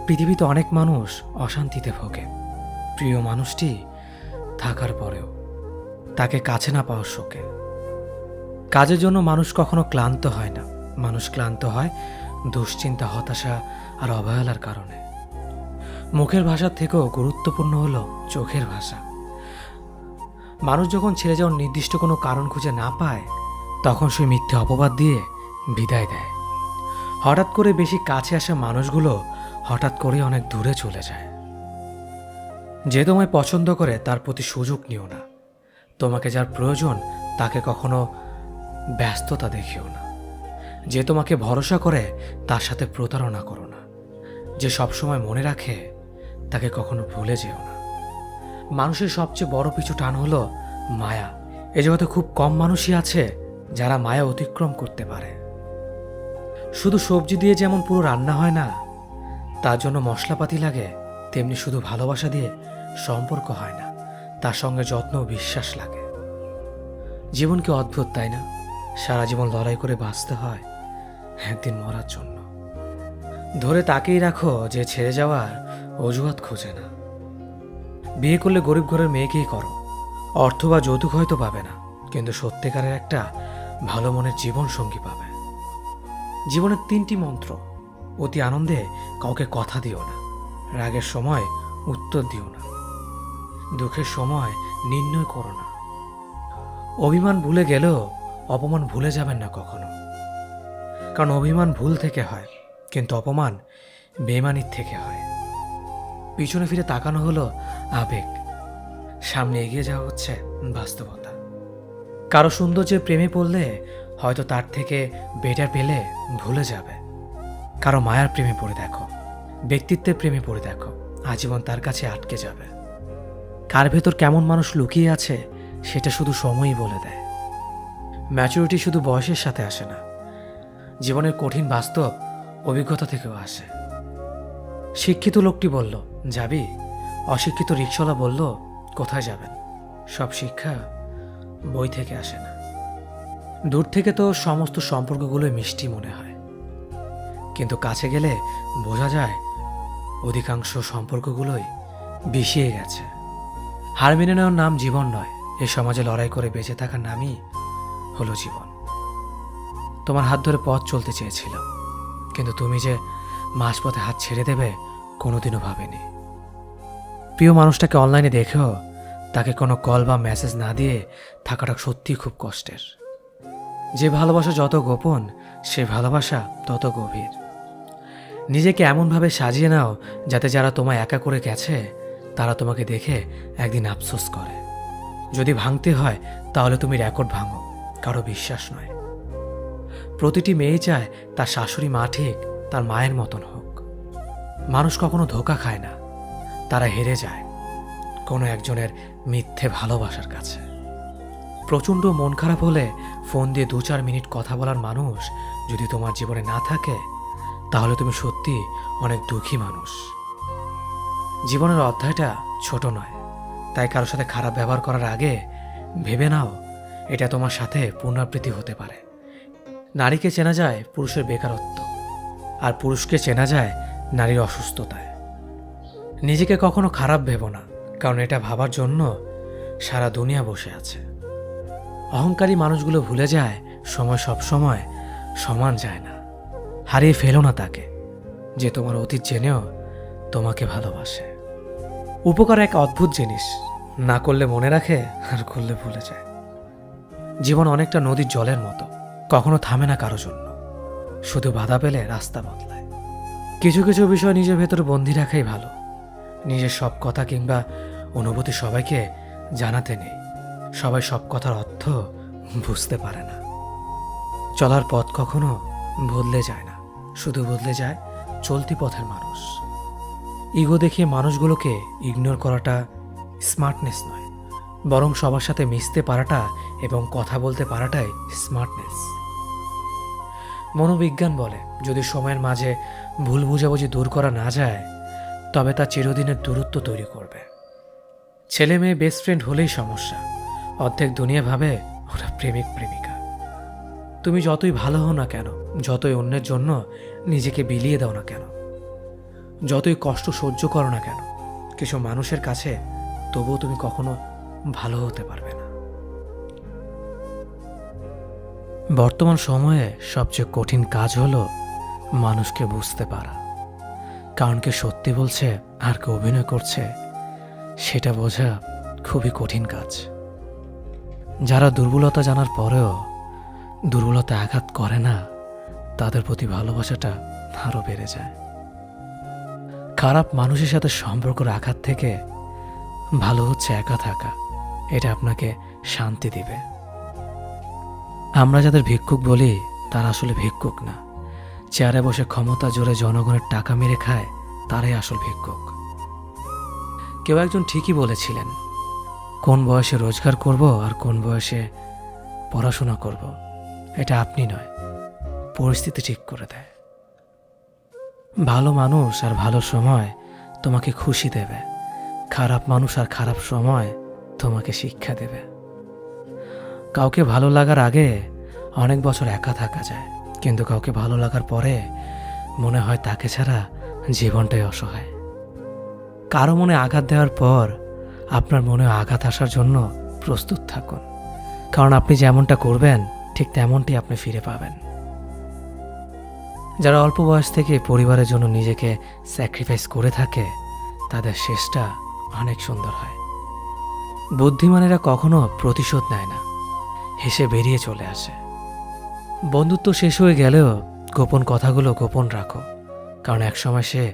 পৃথিবীতে অনেক মানুষ অশান্তিতে ভোগে, প্রিয় মানুষটি থাকার পরেও তাকে কাছে না পাওয়ার শোকে। কাজের জন্য মানুষ কখনো ক্লান্ত হয় না, মানুষ ক্লান্ত হয় দুশ্চিন্তা, হতাশা আর অবহেলার কারণে। মুখের ভাষার থেকেও গুরুত্বপূর্ণ হলো চোখের ভাষা। মানুষ যখন ছেড়ে যাওয়ার নির্দিষ্ট কোনো কারণ খুঁজে না পায়, তখন সে মিথ্যে অপবাদ দিয়ে বিদায় দেয়। হঠাৎ করে বেশি কাছে আসা মানুষগুলো হঠাৎ করে অনেক দূরে চলে যায়। যে তোমায় পছন্দ করে তার প্রতি সুযোগ নিও না, তোমাকে যার প্রয়োজন তাকে কখনো ব্যস্ততা দেখিও না। যে তোমাকে ভরসা করে তার সাথে প্রতারণা করো না। যে সবসময় মনে রাখে তাকে কখনো ভুলে যেও না। মানুষের সবচেয়ে বড় পিছু টান হলো মায়া। এ জগতে খুব কম মানুষই আছে যারা মায়া অতিক্রম করতে পারে। শুধু সবজি দিয়ে যেমন পুরো রান্না হয় না, তার জন্য মশলাপাতি লাগে, তেমনি শুধু ভালোবাসা দিয়ে সম্পর্ক হয় না, তার সঙ্গে যত্ন ও বিশ্বাস লাগে। জীবন কি অদ্ভুত, তাই না? সারা জীবন লড়াই করে বাঁচতে হয় একদিন মরার জন্য। ধরে তাকেই রাখো যে ছেড়ে যাওয়ার অজুহাত খোঁজে না। বিয়ে করলে গরিব ঘরের মেয়েকেই করো, অর্থ বা যৌতুক হয়তো পাবে না, কিন্তু সত্যিকারের একটা ভালো মনের জীবন সঙ্গী পাবে। জীবনের 3টি মন্ত্র: অতি আনন্দে কাউকে কথা দিও না, রাগের সময় উত্তর দিও না, দুঃখের সময় নির্ণয় করো না। অভিমান ভুলে গেলেও অপমান ভুলে যাবেন না কখনো, কারণ অভিমান ভুল থেকে হয়, কিন্তু অপমান বেমানির থেকে হয়। পিছনে ফিরে তাকানো হলো আবেগ, সামনে এগিয়ে যাওয়া হচ্ছে বাস্তবতা। কারো সৌন্দর্যের প্রেমে পড়লে হয়তো তার থেকে বেটার পেলে ভুলে যাবে। কারো মায়ার প্রেমে পড়ে দেখো, ব্যক্তিত্বের প্রেমে পড়ে দেখো, আজীবন তার কাছে আটকে যাবে। কার ভেতর কেমন মানুষ লুকিয়ে আছে সেটা শুধু সময়ই বলে দেয়। ম্যাচুরিটি শুধু বয়সের সাথে আসে না, জীবনের কঠিন বাস্তব অভিজ্ঞতা থেকেও আসে। শিক্ষিত লোকটি বলল, যাবি? অশিক্ষিত রিকশাওয়ালা বলল, কোথায় যাবেন? সব শিক্ষা বই থেকে আসে না। দূর থেকে তো সমস্ত সম্পর্কগুলোই মিষ্টি মনে হয়, কিন্তু কাছে গেলে বোঝা যায় অধিকাংশ সম্পর্কগুলোই বিষিয়ে গেছে। হার মেনে নেওয়ার নাম জীবন নয়, এ সমাজে লড়াই করে বেঁচে থাকার নামই হলো জীবন। তোমার হাত ধরে পথ চলতে চেয়েছিলাম, কিন্তু তুমি যে মাঝপথে হাত ছেড়ে দেবে কোনোদিনও ভাবিনি। প্রিয় মানুষটাকে অনলাইনে দেখেও তাকে কোনো কল বা মেসেজ না দিয়ে থাকাটা সত্যিই খুব কষ্টের। যে ভালোবাসা যত গোপন, সে ভালোবাসা তত গভীর। নিজেকে এমনভাবে সাজিয়ে নাও যাতে যারা তোমায় একা করে গেছে তারা তোমাকে দেখে একদিন আফসোস করে। যদি ভাঙতে হয় তাহলে তুমি রেকর্ড ভাঙো, কারো বিশ্বাস নয়। প্রতিটি মেয়ে চায় তার শাশুড়ি মা ঠিক তার মায়ের মতন হোক। মানুষ কখনো ধোঁকা খায় না, তারা হেরে যায় কোনো একজনের মিথ্যে ভালোবাসার কাছে। প্রচণ্ড মন খারাপ হলে ফোন দিয়ে 2-4 মিনিট কথা বলার মানুষ যদি তোমার জীবনে না থাকে, তাহলে তুমি সত্যি অনেক দুঃখী মানুষ। জীবনের অধ্যায়টা ছোট নয়, তাই কারোর সাথে খারাপ ব্যবহার করার আগে ভেবে নাও এটা তোমার সাথে পুনরাবৃত্তি হতে পারে। নারীকে চেনা যায় পুরুষের বেকারত্ব, আর পুরুষকে চেনা যায় নারীর অসুস্থতায়। নিজেকে কখনো খারাপ ভেবো না, কারণ এটা ভাবার জন্য সারা দুনিয়া বসে আছে। অহংকারী মানুষগুলো ভুলে যায় সময় সব সময় সমান যায় না। হারিয়ে ফেলো না তাকে যে তোমার অতীত জেনেও তোমাকে ভালোবাসে। উপকার এক অদ্ভুত জিনিস, না করলে মনে রাখে আর করলে ভুলে যায়। জীবন অনেকটা নদীর জলের মতো, কখনো থামে না কারো জন্য, শুধু বাধা পেলে রাস্তা বদলায়। কিছু কিছু বিষয় নিজের ভেতর বন্দি রাখাই ভালো। নিজের সব কথা কিংবা অনুভূতি সবাইকে জানাতে নেই। সবাই সব কথার অর্থ বুঝতে পারে না। চলার পথ কখনো বদলে যায় না, শুধু বদলে যায় চলতি পথের মানুষ। ইগো দেখিয়ে মানুষগুলোকে ইগনোর করাটা স্মার্টনেস নয়, বরং সবার সাথে মিশতে পারাটা এবং কথা বলতে পারাটাই স্মার্টনেস। মনোবিজ্ঞান বলে যদি সময়ের মাঝে ভুল বুঝাবুঝি দূর করা না যায়, তবে তা চিরদিনের দূরত্ব তৈরি করবে। ছেলে মেয়ে বেস্ট ফ্রেন্ড হলেই সমস্যা, অর্ধেক দুনিয়া ভাবে ওরা প্রেমিক প্রেমিকা। তুমি যতই ভালো হও না কেন, যতই অন্যের জন্য নিজেকে বিলিয়ে দাও না কেন, যতই কষ্ট সহ্য করো না কেন, কিছু মানুষের কাছে তবুও তুমি কখনো ভালো হতে পারবে না। বর্তমান সময়ে সবচেয়ে কঠিন কাজ হলো মানুষকে বুঝতে পারা। কারণ কে সত্যি বলছে আর কে অভিনয় করছে সেটা বোঝা খুবই কঠিন কাজ। যারা দুর্বলতা জানার পরেও দুর্বলতা আঘাত করে না, তাদের প্রতি ভালোবাসাটা আরও বেড়ে যায়। খারাপ মানুষের সাথে সম্পর্ক রাখার থেকে ভালো হচ্ছে একা থাকা, এটা আপনাকে শান্তি দিবে। আমরা যাদের ভিক্ষুক বলি তারা আসলে ভিক্ষুক না, চেয়ারে বসে ক্ষমতা জোরে জনগণের টাকা মেরে খায় তারাই আসল ভিক্ষুক। কেউ একজন ঠিকই বলেছিলেন, কোন বয়সে রোজগার করব আর কোন বয়সে পড়াশোনা করব এটা আপনি নয়, পরিস্থিতি ঠিক করে দেয়। ভালো মানুষ আর ভালো সময় তোমাকে খুশি দেবে, খারাপ মানুষ আর খারাপ সময় তোমাকে শিক্ষা দেবে। কাউকে ভালো লাগার আগে অনেক বছর একা থাকা যায়, কিন্তু কাউকে ভালো লাগার পরে মনে হয় তাকে ছাড়া জীবনটাই অসহায়। কারো মনে আঘাত দেওয়ার পর আপনার মনে আঘাত আসার জন্য প্রস্তুত থাকুন, কারণ আপনি যেমনটা করবেন ঠিক তেমনটি আপনি ফিরে পাবেন। যারা অল্প বয়স থেকে পরিবারের জন্য নিজেকে স্যাক্রিফাইস করে থাকে তাদের শেষটা অনেক সুন্দর হয়। বুদ্ধিমানেরা কখনো প্রতিশোধ নেয় না, হেসে বেরিয়ে চলে আসে। বন্ধুত্ব শেষ হয়ে গেলেও গোপন কথাগুলো গোপন রাখো, কারণ একসময় সে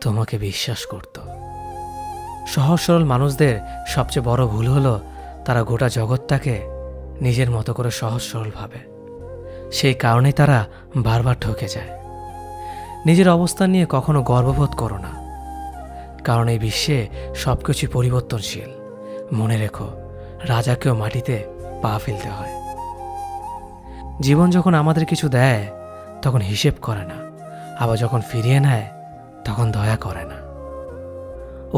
তোমাকে বিশ্বাস করত। সহজ সরল মানুষদের সবচেয়ে বড় ভুল হলো তারা গোটা জগৎটাকে নিজের মতো করে সহজ সরল ভাবে। সেই কারণেই তারা বারবার ঠকে যায়। নিজের অবস্থান নিয়ে কখনো গর্ববোধ করো না, কারণ এই বিশ্বে সবকিছু পরিবর্তনশীল। মনে রেখো, রাজাকেও মাটিতে পা ফেলতে হয়। জীবন যখন আমাদের কিছু দেয় তখন হিসেব করে না, আবার যখন ফিরিয়ে নেয় তখন দয়া করে না।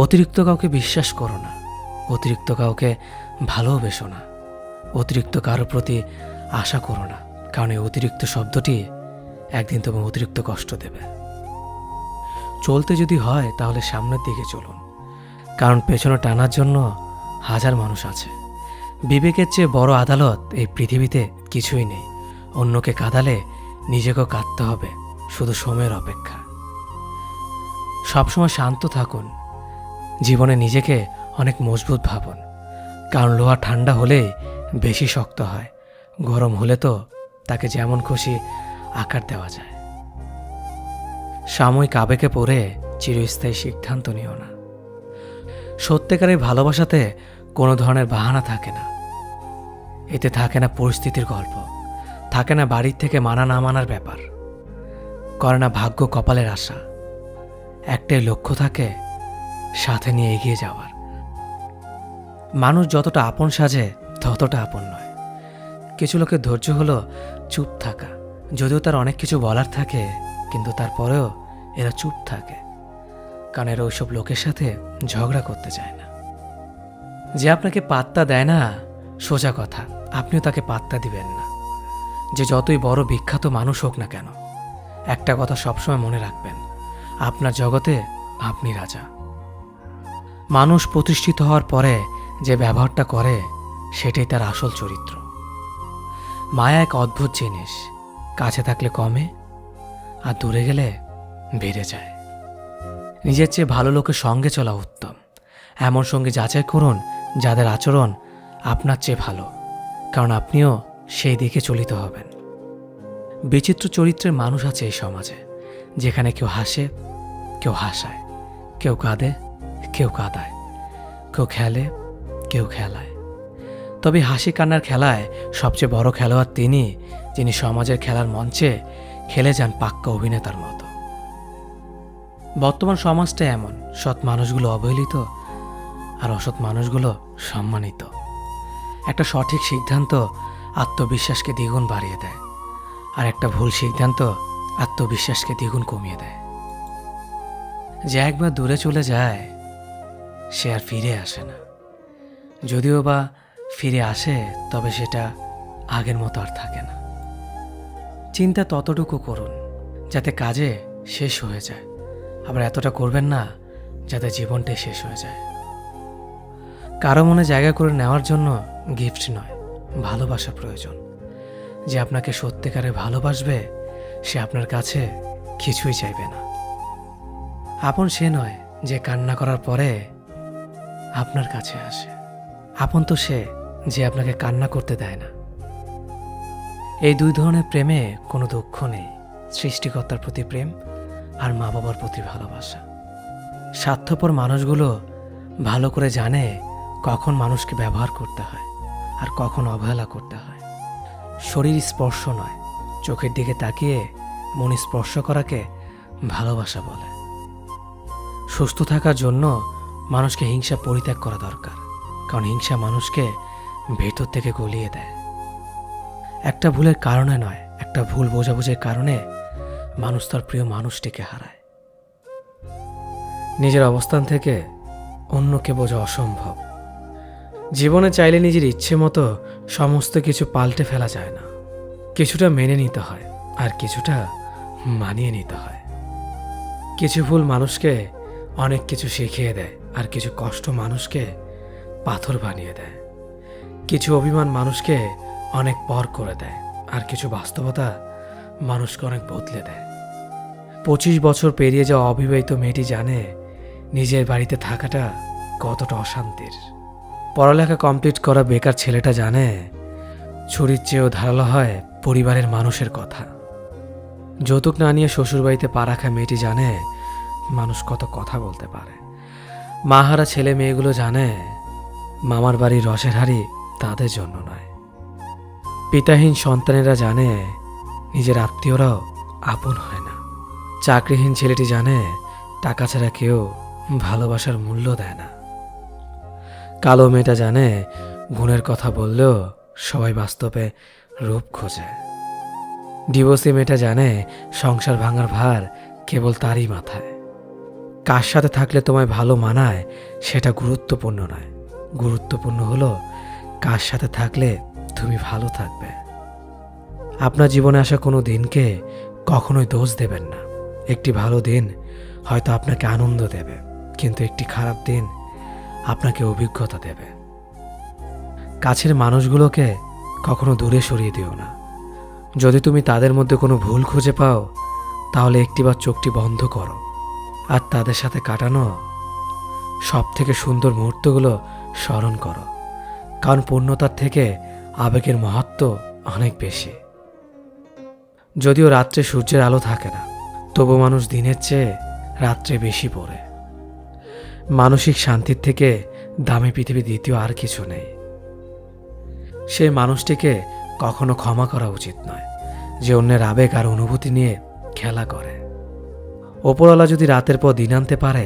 অতিরিক্ত কাউকে বিশ্বাস করো না, অতিরিক্ত কাউকে ভালোবেসো না, অতিরিক্ত কারো প্রতি আশা করো না, কারণ এই অতিরিক্ত শব্দটি একদিন তোমাকে অতিরিক্ত কষ্ট দেবে। চলতে যদি হয় তাহলে সামনের দিকে চলুন, কারণ পেছনে টানার জন্য হাজার মানুষ আছে। বিবেকের চেয়ে বড় আদালত এই পৃথিবীতে কিছুই নেই। অন্যকে কাঁদালে নিজেকেও কাঁদতে হবে, শুধু সময়ের অপেক্ষা। সবসময় শান্ত থাকুন, জীবনে নিজেকে অনেক মজবুত ভাবুন, কারণ লোহা ঠান্ডা হলেই বেশি শক্ত হয়, গরম হলে তো তাকে যেমন খুশি আকার দেওয়া যায়। সাময়িক আবেগে পড়ে চিরস্থায়ী সিদ্ধান্ত নিও না। সত্যিকারের ভালোবাসাতে কোনো ধরনের বাহানা থাকে না। এতে থাকে না পরিস্থিতির গল্প, থাকে না বাড়ির থেকে মানা না মানার ব্যাপার, করে না ভাগ্য কপালের আশা। একটাই লক্ষ্য থাকে, সাথে নিয়ে এগিয়ে যাওয়ার। মানুষ যতটা আপন সাজে ততটা আপন নয়। কিছু লোকের ধৈর্য হলো চুপ থাকা, যদিও তার অনেক কিছু বলার থাকে, কিন্তু তারপরেও এরা চুপ থাকে, কারণ এরা ওইসব লোকের সাথে ঝগড়া করতে চায় না। যে আপনাকে পাত্তা দেয় না, সোজা কথা, আপনিও তাকে পাত্তা দিবেন না। যে যতই বড় বিখ্যাত মানুষ হোক না কেন, একটা কথা সবসময় মনে রাখবেন, আপনার জগতে আপনি রাজা। মানুষ প্রতিষ্ঠিত হওয়ার পরে যে ব্যবহারটা করে সেটাই তার আসল চরিত্র। মায়া এক অদ্ভুত জিনিস, কাছে থাকলে কমে আর দূরে গেলে বেড়ে যায়। নিজের চেয়ে ভালো লোকের সঙ্গে চলা উত্তম। এমন সঙ্গে যাচাই করুন যাদের আচরণ আপনার চেয়ে ভালো, কারণ আপনিও সেই দিকে চলিত হবেন। বিচিত্র চরিত্রের মানুষ আছে এই সমাজে, যেখানে কেউ হাসে, কেউ হাসায়, কেউ কাঁদে, কেউ কাঁদায়, কেউ খেলে, কেউ খেলায়। তবে হাসি কান্নার খেলায় সবচেয়ে বড় খেলোয়াড় তিনি, যিনি সমাজের খেলার মঞ্চে খেলে যান পাক্কা অভিনেতার মতো। বর্তমান সমাজটা এমন, সৎ মানুষগুলো অবহেলিত আর অসৎ মানুষগুলো সম্মানিত। একটা সঠিক সিদ্ধান্ত আত্মবিশ্বাসকে দ্বিগুণ বাড়িয়ে দেয়, আর একটা ভুল সিদ্ধান্ত আত্মবিশ্বাসকে দ্বিগুণ কমিয়ে দেয়। যে একবার দূরে চলে যায় সে আর ফিরে আসে না, যদিও বা ফিরে আসে তবে সেটা আগের মতো আর থাকে না। চিন্তা ততটুকু করুন যাতে কাজে শেষ হয়ে যায়, আবার এতটা করবেন না যাতে জীবনটাই শেষ হয়ে যায়। কারো মনে জায়গা করে নেওয়ার জন্য গিফট নয়, ভালোবাসা প্রয়োজন। যে আপনাকে সত্যিকারে ভালোবাসবে সে আপনার কাছে কিছুই চাইবে না। আপন সে নয় যে কান্না করার পরে আপনার কাছে আসে, আপন তো সে যে আপনাকে কান্না করতে দেয় না। এই দুই ধরনের প্রেমে কোনো দুঃখ নেই, সৃষ্টিকর্তার প্রতি প্রেম আর মা বাবার প্রতি ভালোবাসা। স্বার্থপর মানুষগুলো ভালো করে জানে কখন মানুষকে ব্যবহার করতে হয় আর কখন অবহেলা করতে হয়। শরীর স্পর্শ নয়, চোখের দিকে তাকিয়ে মন স্পর্শ করাকে ভালোবাসা বলে। সুস্থ থাকার জন্য মানুষকে হিংসা পরিত্যাগ করা দরকার, কারণ হিংসা মানুষকে ভেতর থেকে গলিয়ে দেয়। একটা ভুলের কারণে নয়, একটা ভুল বোঝাবুঝির কারণে মানুষ তার প্রিয় মানুষটিকে হারায়। নিজের অবস্থান থেকে অন্যকে বোঝা অসম্ভব। জীবনে চাইলে নিজের ইচ্ছে মতো সমস্ত কিছু পাল্টে ফেলা যায় না। কিছুটা মেনে নিতে হয় আর কিছুটা মানিয়ে নিতে হয়। কিছু ভুল মানুষকে অনেক কিছু শিখিয়ে দেয়, আর কিছু কষ্ট মানুষকে পাথর বানিয়ে দেয়। কিছু অভিমান মানুষকে অনেক পর করে দেয়, আর কিছু বাস্তবতা মানুষকে অনেক বদলে দেয়। 25 বছর পেরিয়ে যাওয়া অবিবাহিত মেয়েটি জানে নিজের বাড়িতে থাকাটা কতটা অশান্তির। পড়ালেখা কমপ্লিট করা বেকার ছেলেটা জানে ছুরির চেয়েও ধারালো হয় পরিবারের মানুষের কথা। যৌতুক না নিয়ে শ্বশুরবাড়িতে পা রাখা মেয়েটি জানে মানুষ কত কথা বলতে পারে। মাহারা ছেলে মেয়েগুলো জানে মামার বাড়ির রসের হাড়ি তাদের জন্য নয়। পিতাহীন সন্তানেরা জানে নিজের আত্মীয়রাও আপন হয় না। চাকরিহীন ছেলেটি জানে টাকা ছাড়া কেউ ভালোবাসার মূল্য দেয় না। কালো মেয়েটা জানে গুণের কথা বললেও সবাই বাস্তবে রূপ খোঁজে। ডিভোর্সি মেয়েটা জানে সংসার ভাঙার ভার কেবল তারই মাথায়। কার সাথে থাকলে তোমায় ভালো মানায় সেটা গুরুত্বপূর্ণ নয়, গুরুত্বপূর্ণ হলো কার সাথে থাকলে তুমি ভালো থাকবে। আপনার জীবনে আসা কোনো দিনকে কখনোই দোষ দেবেন না। একটি ভালো দিন হয়তো আপনাকে আনন্দ দেবে, কিন্তু একটি খারাপ দিন আপনাকে অভিজ্ঞতা দেবে। কাছের মানুষগুলোকে কখনো দূরে সরিয়ে দিও না। যদি তুমি তাদের মধ্যে কোনো ভুল খুঁজে পাও, তাহলে একটিবার চোখটি বন্ধ করো আর তাদের সাথে কাটানো সব থেকে সুন্দর মুহূর্তগুলো স্মরণ করো। কারণ পূর্ণতার থেকে আবেগের মহত্ব অনেক বেশি। যদিও রাত্রে সূর্যের আলো থাকে না, তবু মানুষ দিনের চেয়ে রাত্রে বেশি পড়ে। মানসিক শান্তির থেকে দামি পৃথিবী দ্বিতীয় আর কিছু নেই। সেই মানুষটিকে কখনো ক্ষমা করা উচিত নয় যে অন্যের আবেগ আর অনুভূতি নিয়ে খেলা করে। ওপরওয়ালা যদি রাতের পর দিন আনতে পারে,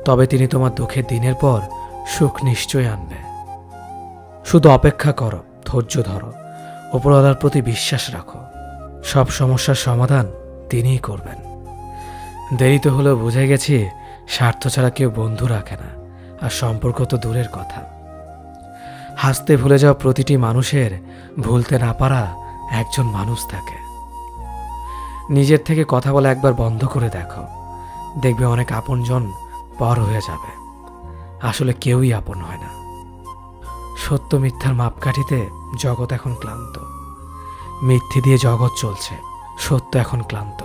তবে তিনি তোমার দুঃখের দিনের পর সুখ নিশ্চয় আনবে। শুধু অপেক্ষা করো, ধৈর্য ধরো, ওপরওয়ালার প্রতি বিশ্বাস রাখো। সব সমস্যার সমাধান তিনিই করবেন। দেরিতে হলেও বুঝে গেছি স্বার্থ ছাড়া কেউ বন্ধু রাখে না, আর সম্পর্ক তো দূরের কথা। হাসতে ভুলে যাওয়া প্রতিটি মানুষের ভুলতে না পারা একজন মানুষ থাকে। নিজের থেকে কথা বলা একবার বন্ধ করে দেখো, দেখবে অনেক আপনজন পর হয়ে যাবে। আসলে কেউই আপন হয় না। সত্য মিথ্যার মাপকাঠিতে জগৎ এখন ক্লান্ত। মিথ্যে দিয়ে জগৎ চলছে, সত্য এখন ক্লান্ত।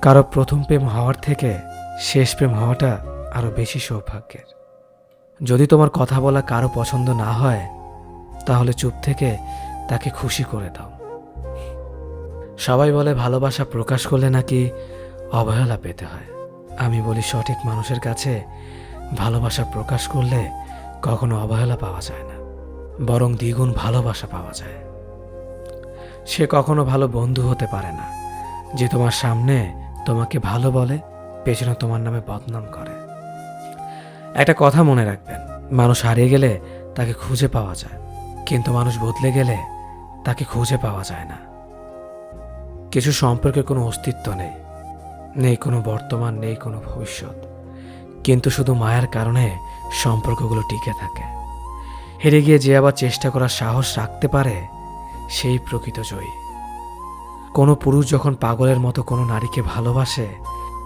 কারো প্রথম প্রেম হওয়ার থেকে শেষ প্রেম হওয়াটা আরো বেশি সৌভাগ্যের। যদি তোমার কথা বলা কারো পছন্দ না হয়, তাহলে চুপ থেকে তাকে খুশি করে দাও। সবাই বলে ভালোবাসা প্রকাশ করলে নাকি অবহেলা পেতে হয়। আমি বলি সঠিক মানুষের কাছে ভালোবাসা প্রকাশ করলে কখনো অবহেলা পাওয়া যায় না, বরং দ্বিগুণ ভালোবাসা পাওয়া যায়। সে কখনো ভালো বন্ধু হতে পারে না যে তোমার সামনে তোমাকে ভালো বলে, পেছনে তোমার নামে বদনাম করে। একটা কথা মনে রাখবেন, মানুষ হারিয়ে গেলে তাকে খুঁজে পাওয়া যায়, কিন্তু মানুষ বদলে গেলে তাকে খুঁজে পাওয়া যায় না। কিছু সম্পর্কে কোনো অস্তিত্ব নেই, নেই কোনো বর্তমান, নেই কোনো ভবিষ্যৎ, কিন্তু শুধু মায়ের কারণে সম্পর্কগুলো টিকে থাকে। হেরে গিয়ে যে আবার চেষ্টা করার সাহস রাখতে পারে, সেই প্রকৃত জয়ী। কোনো পুরুষ যখন পাগলের মতো কোনো নারীকে ভালোবাসে,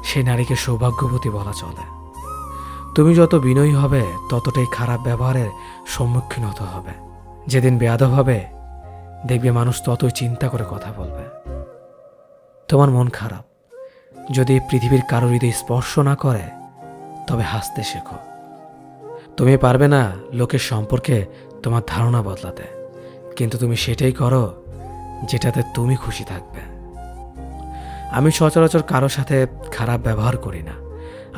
সেই নারীকে সৌভাগ্যবতী বলা চলে। তুমি যত বিনয়ী হবে, ততটাই খারাপ ব্যবহারের সম্মুখীন হতে হবে। যেদিন বেয়াদব হবে, দেখবে মানুষ ততই চিন্তা করে কথা বলবে। তোমার মন খারাপ, যদি পৃথিবীর কারো হৃদয় স্পর্শ না করে, তবে হাসতে শেখো। তুমি পারবে না লোকের সম্পর্কে তোমার ধারণা বদলাতে, কিন্তু তুমি সেটাই করো যেটাতে তুমি খুশি থাকবে। আমি সচরাচর কারো সাথে খারাপ ব্যবহার করি না,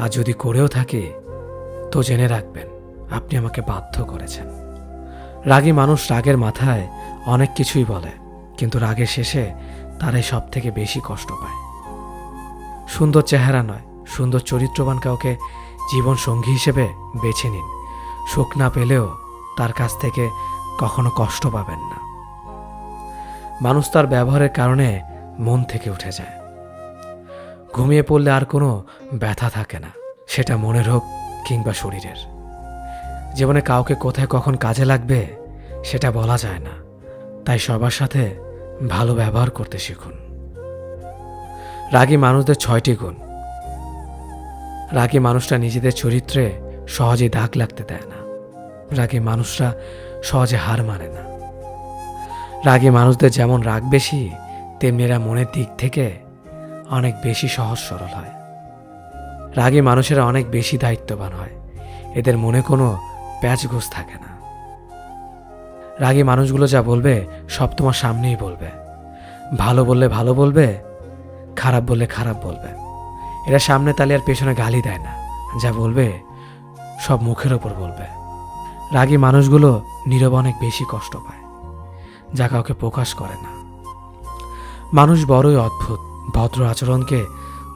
আর যদি করেও থাকি তো জেনে রাখবেন আপনি আমাকে বাধ্য করেছেন। রাগী মানুষ রাগের মাথায় অনেক কিছুই বলে, কিন্তু রাগের শেষে তারাই সব থেকে বেশি কষ্ট পায়। সুন্দর চেহারা নয়, সুন্দর চরিত্রবান কাউকে জীবন সঙ্গী হিসেবে বেছে নিন। সুখ না পেলেও তার কাছ থেকে কখনো কষ্ট পাবেন না। মানুষ তার ব্যবহারের কারণে মন থেকে উঠে যায়। ঘুমিয়ে পড়লে আর কোনো ব্যথা থাকে না, সেটা মনের হোক কিংবা শরীরের। জীবনে কাউকে কোথায় কখন কাজে লাগবে সেটা বলা যায় না, তাই সবার সাথে ভালো ব্যবহার করতে শিখুন। রাগী মানুষদের 6টি গুণ: রাগী মানুষরা নিজেদের চরিত্রে সহজে দাগ লাগতে দেয় না। রাগী মানুষরা সহজে হার মানে না। রাগী মানুষদের যেমন রাগ বেশি, তেমনি এরা মনের দিক থেকে অনেক বেশি সহজ সরল হয়। রাগী মানুষেরা অনেক বেশি দায়িত্ববান হয়। এদের মনে কোনো প্যাচগোছ থাকে না। রাগী মানুষগুলো যা বলবে সব তোমার সামনেই বলবে। ভালো বললে ভালো বলবে, খারাপ বললে খারাপ বলবে। এরা সামনে তালে আর পেছনে গালি দেয় না। যা বলবে সব মুখের ওপর বলবে। রাগী মানুষগুলো নীরবে অনেক বেশি কষ্ট পায়, যা কাউকে প্রকাশ করে না। মানুষ বড়ই অদ্ভুত। ভদ্র আচরণকে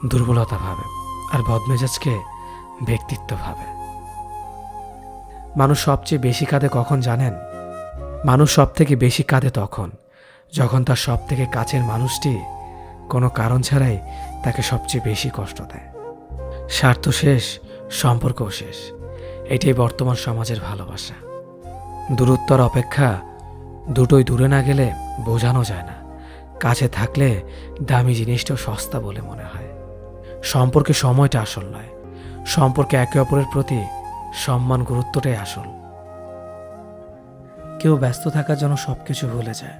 দুর্বলতা ভাবে, আর বদমেজাজকে ব্যক্তিত্ব ভাবে। মানুষ সবচেয়ে বেশি কাঁদে কখন জানেন? মানুষ সব থেকে বেশি কাঁদে তখন যখন তার সব থেকে কাছের মানুষটি কোনো কারণ ছাড়াই তাকে সবচেয়ে বেশি কষ্ট দেয়। স্বার্থ শেষ, সম্পর্কও শেষ। এটাই বর্তমান সমাজের ভালোবাসা। দূরত্বর অপেক্ষা দুটোই দূরে না গেলে বোঝানো যায় না। কাছে থাকলে দামি জিনিসটাও সস্তা বলে মনে হয়। সম্পর্কে সময়টা আসল নয়, সম্পর্কে একে অপরের প্রতি সম্মান, গুরুত্বটাই আসল। কেউ ব্যস্ত থাকার জন্য সবকিছু ভুলে যায়,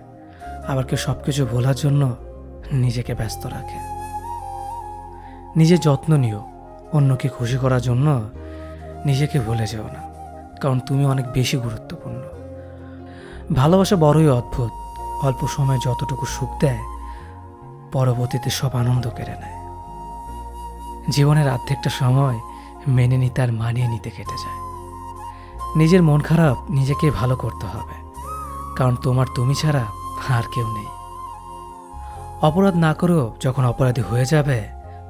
আবার কেউ সবকিছু ভোলার জন্য নিজেকে ব্যস্ত রাখে। নিজের যত্ন নিও, অন্যকে খুশি করার জন্য নিজেকে ভুলে যেও না, কারণ তুমি অনেক বেশি গুরুত্বপূর্ণ। ভালোবাসা বড়ই অদ্ভুত। অল্প সময় যতটুকু সুখ দেয়, পরবর্তীতে সব আনন্দ কেড়ে নেয়। জীবনের অর্ধেকটা সময় মেনে নিতে আর মানিয়ে নিতে কেটে যায়। নিজের মন খারাপ নিজেকে ভালো করতে হবে, কারণ তোমার তুমি ছাড়া আর কেউ নেই। অপরাধ না করেও যখন অপরাধী হয়ে যাবে,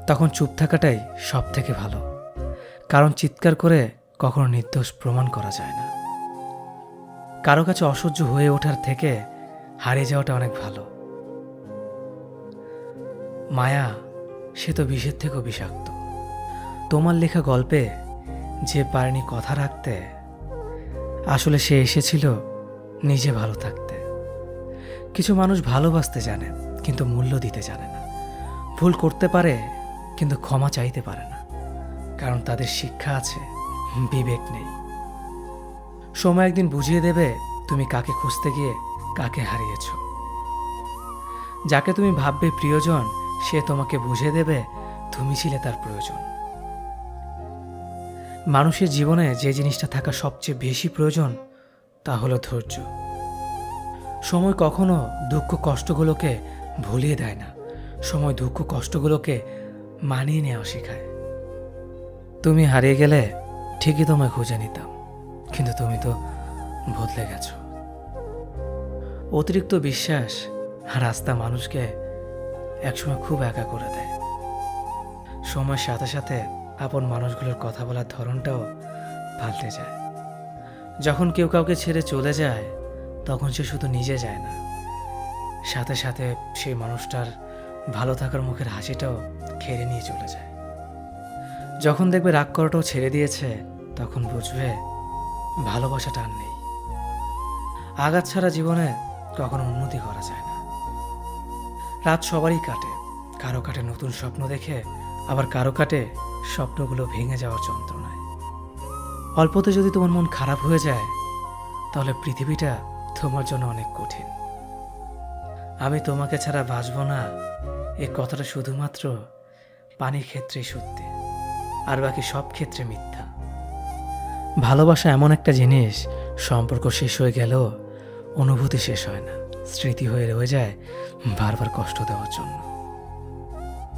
তখন চুপ থাকাটাই সব থেকে ভালো, কারণ চিৎকার করে কখনো নির্দোষ প্রমাণ করা যায় না। কারো কাছে অসহ্য হয়ে ওঠার থেকে হারিয়ে যাওয়াটা অনেক ভালো। মায়া সে তো বিষের থেকেও বিষাক্ত। তোমার লেখা গল্পে যে পারেনি কথা রাখতে, আসলে সে এসেছিল নিজে ভালো থাকতে। কিছু মানুষ ভালোবাসতে জানে, কিন্তু মূল্য দিতে জানে না। ভুল করতে পারে, কিন্তু ক্ষমা চাইতে পারে না, কারণ তাদের শিক্ষা আছে, বিবেক নেই। সময় একদিন বুঝিয়ে দেবে তুমি কাকে খুঁজতে গিয়ে কাকে হারিয়েছ। যাকে তুমি ভাববে প্রিয়জন, সে তোমাকে বুঝিয়ে দেবে তুমি ছিলে তার প্রয়োজন। মানুষের জীবনে যে জিনিসটা থাকা সবচেয়ে বেশি প্রয়োজন, তা হলো ধৈর্য। সময় কখনো দুঃখ কষ্টগুলোকে ভুলিয়ে দেয় না, সময় দুঃখ কষ্টগুলোকে মানিয়ে নেওয়া শেখায়। তুমি হারিয়ে গেলে ঠিকই তোমায় খুঁজে নিতাম, কিন্তু তুমি তো বদলে গেছো। অতিরিক্ত বিশ্বাস আর আস্থা মানুষকে একসময় খুব একা করে দেয়। সময়ের সাথে সাথে আপন মানুষগুলোর কথা বলার ধরনটাও পাল্টে যায়। যখন কেউ কাউকে ছেড়ে চলে যায়, তখন সে শুধু নিজে যায় না, সাথে সাথে সেই মানুষটার ভালো থাকার মুখের হাসিটাও কেড়ে নিয়ে চলে যায়। যখন দেখবে রাগ করাটাও ছেড়ে দিয়েছে, তখন বুঝবে ভালোবাসাটা আর নেই। আঘাত ছাড়া জীবনে কখনো উন্নতি করা যায় না। রাত সবারই কাটে, কারো কাটে নতুন স্বপ্ন দেখে, আবার কারো কাটে স্বপ্নগুলো ভেঙে যাওয়ার যন্ত্রণায়। অল্পতে যদি তোমার মন খারাপ হয়ে যায়, তাহলে পৃথিবীটা তোমার জন্য অনেক কঠিন। আমি তোমাকে ছাড়া বাঁচব না, এই কথাটা শুধুমাত্র পানির ক্ষেত্রেই সত্যি, আর বাকি সব ক্ষেত্রে মিথ্যা। ভালোবাসা এমন একটা জিনিস, সম্পর্ক শেষ হয়ে গেলেও অনুভূতি শেষ হয় না, স্মৃতি হয়ে রয়ে যায় বারবার কষ্ট দেওয়ার জন্য।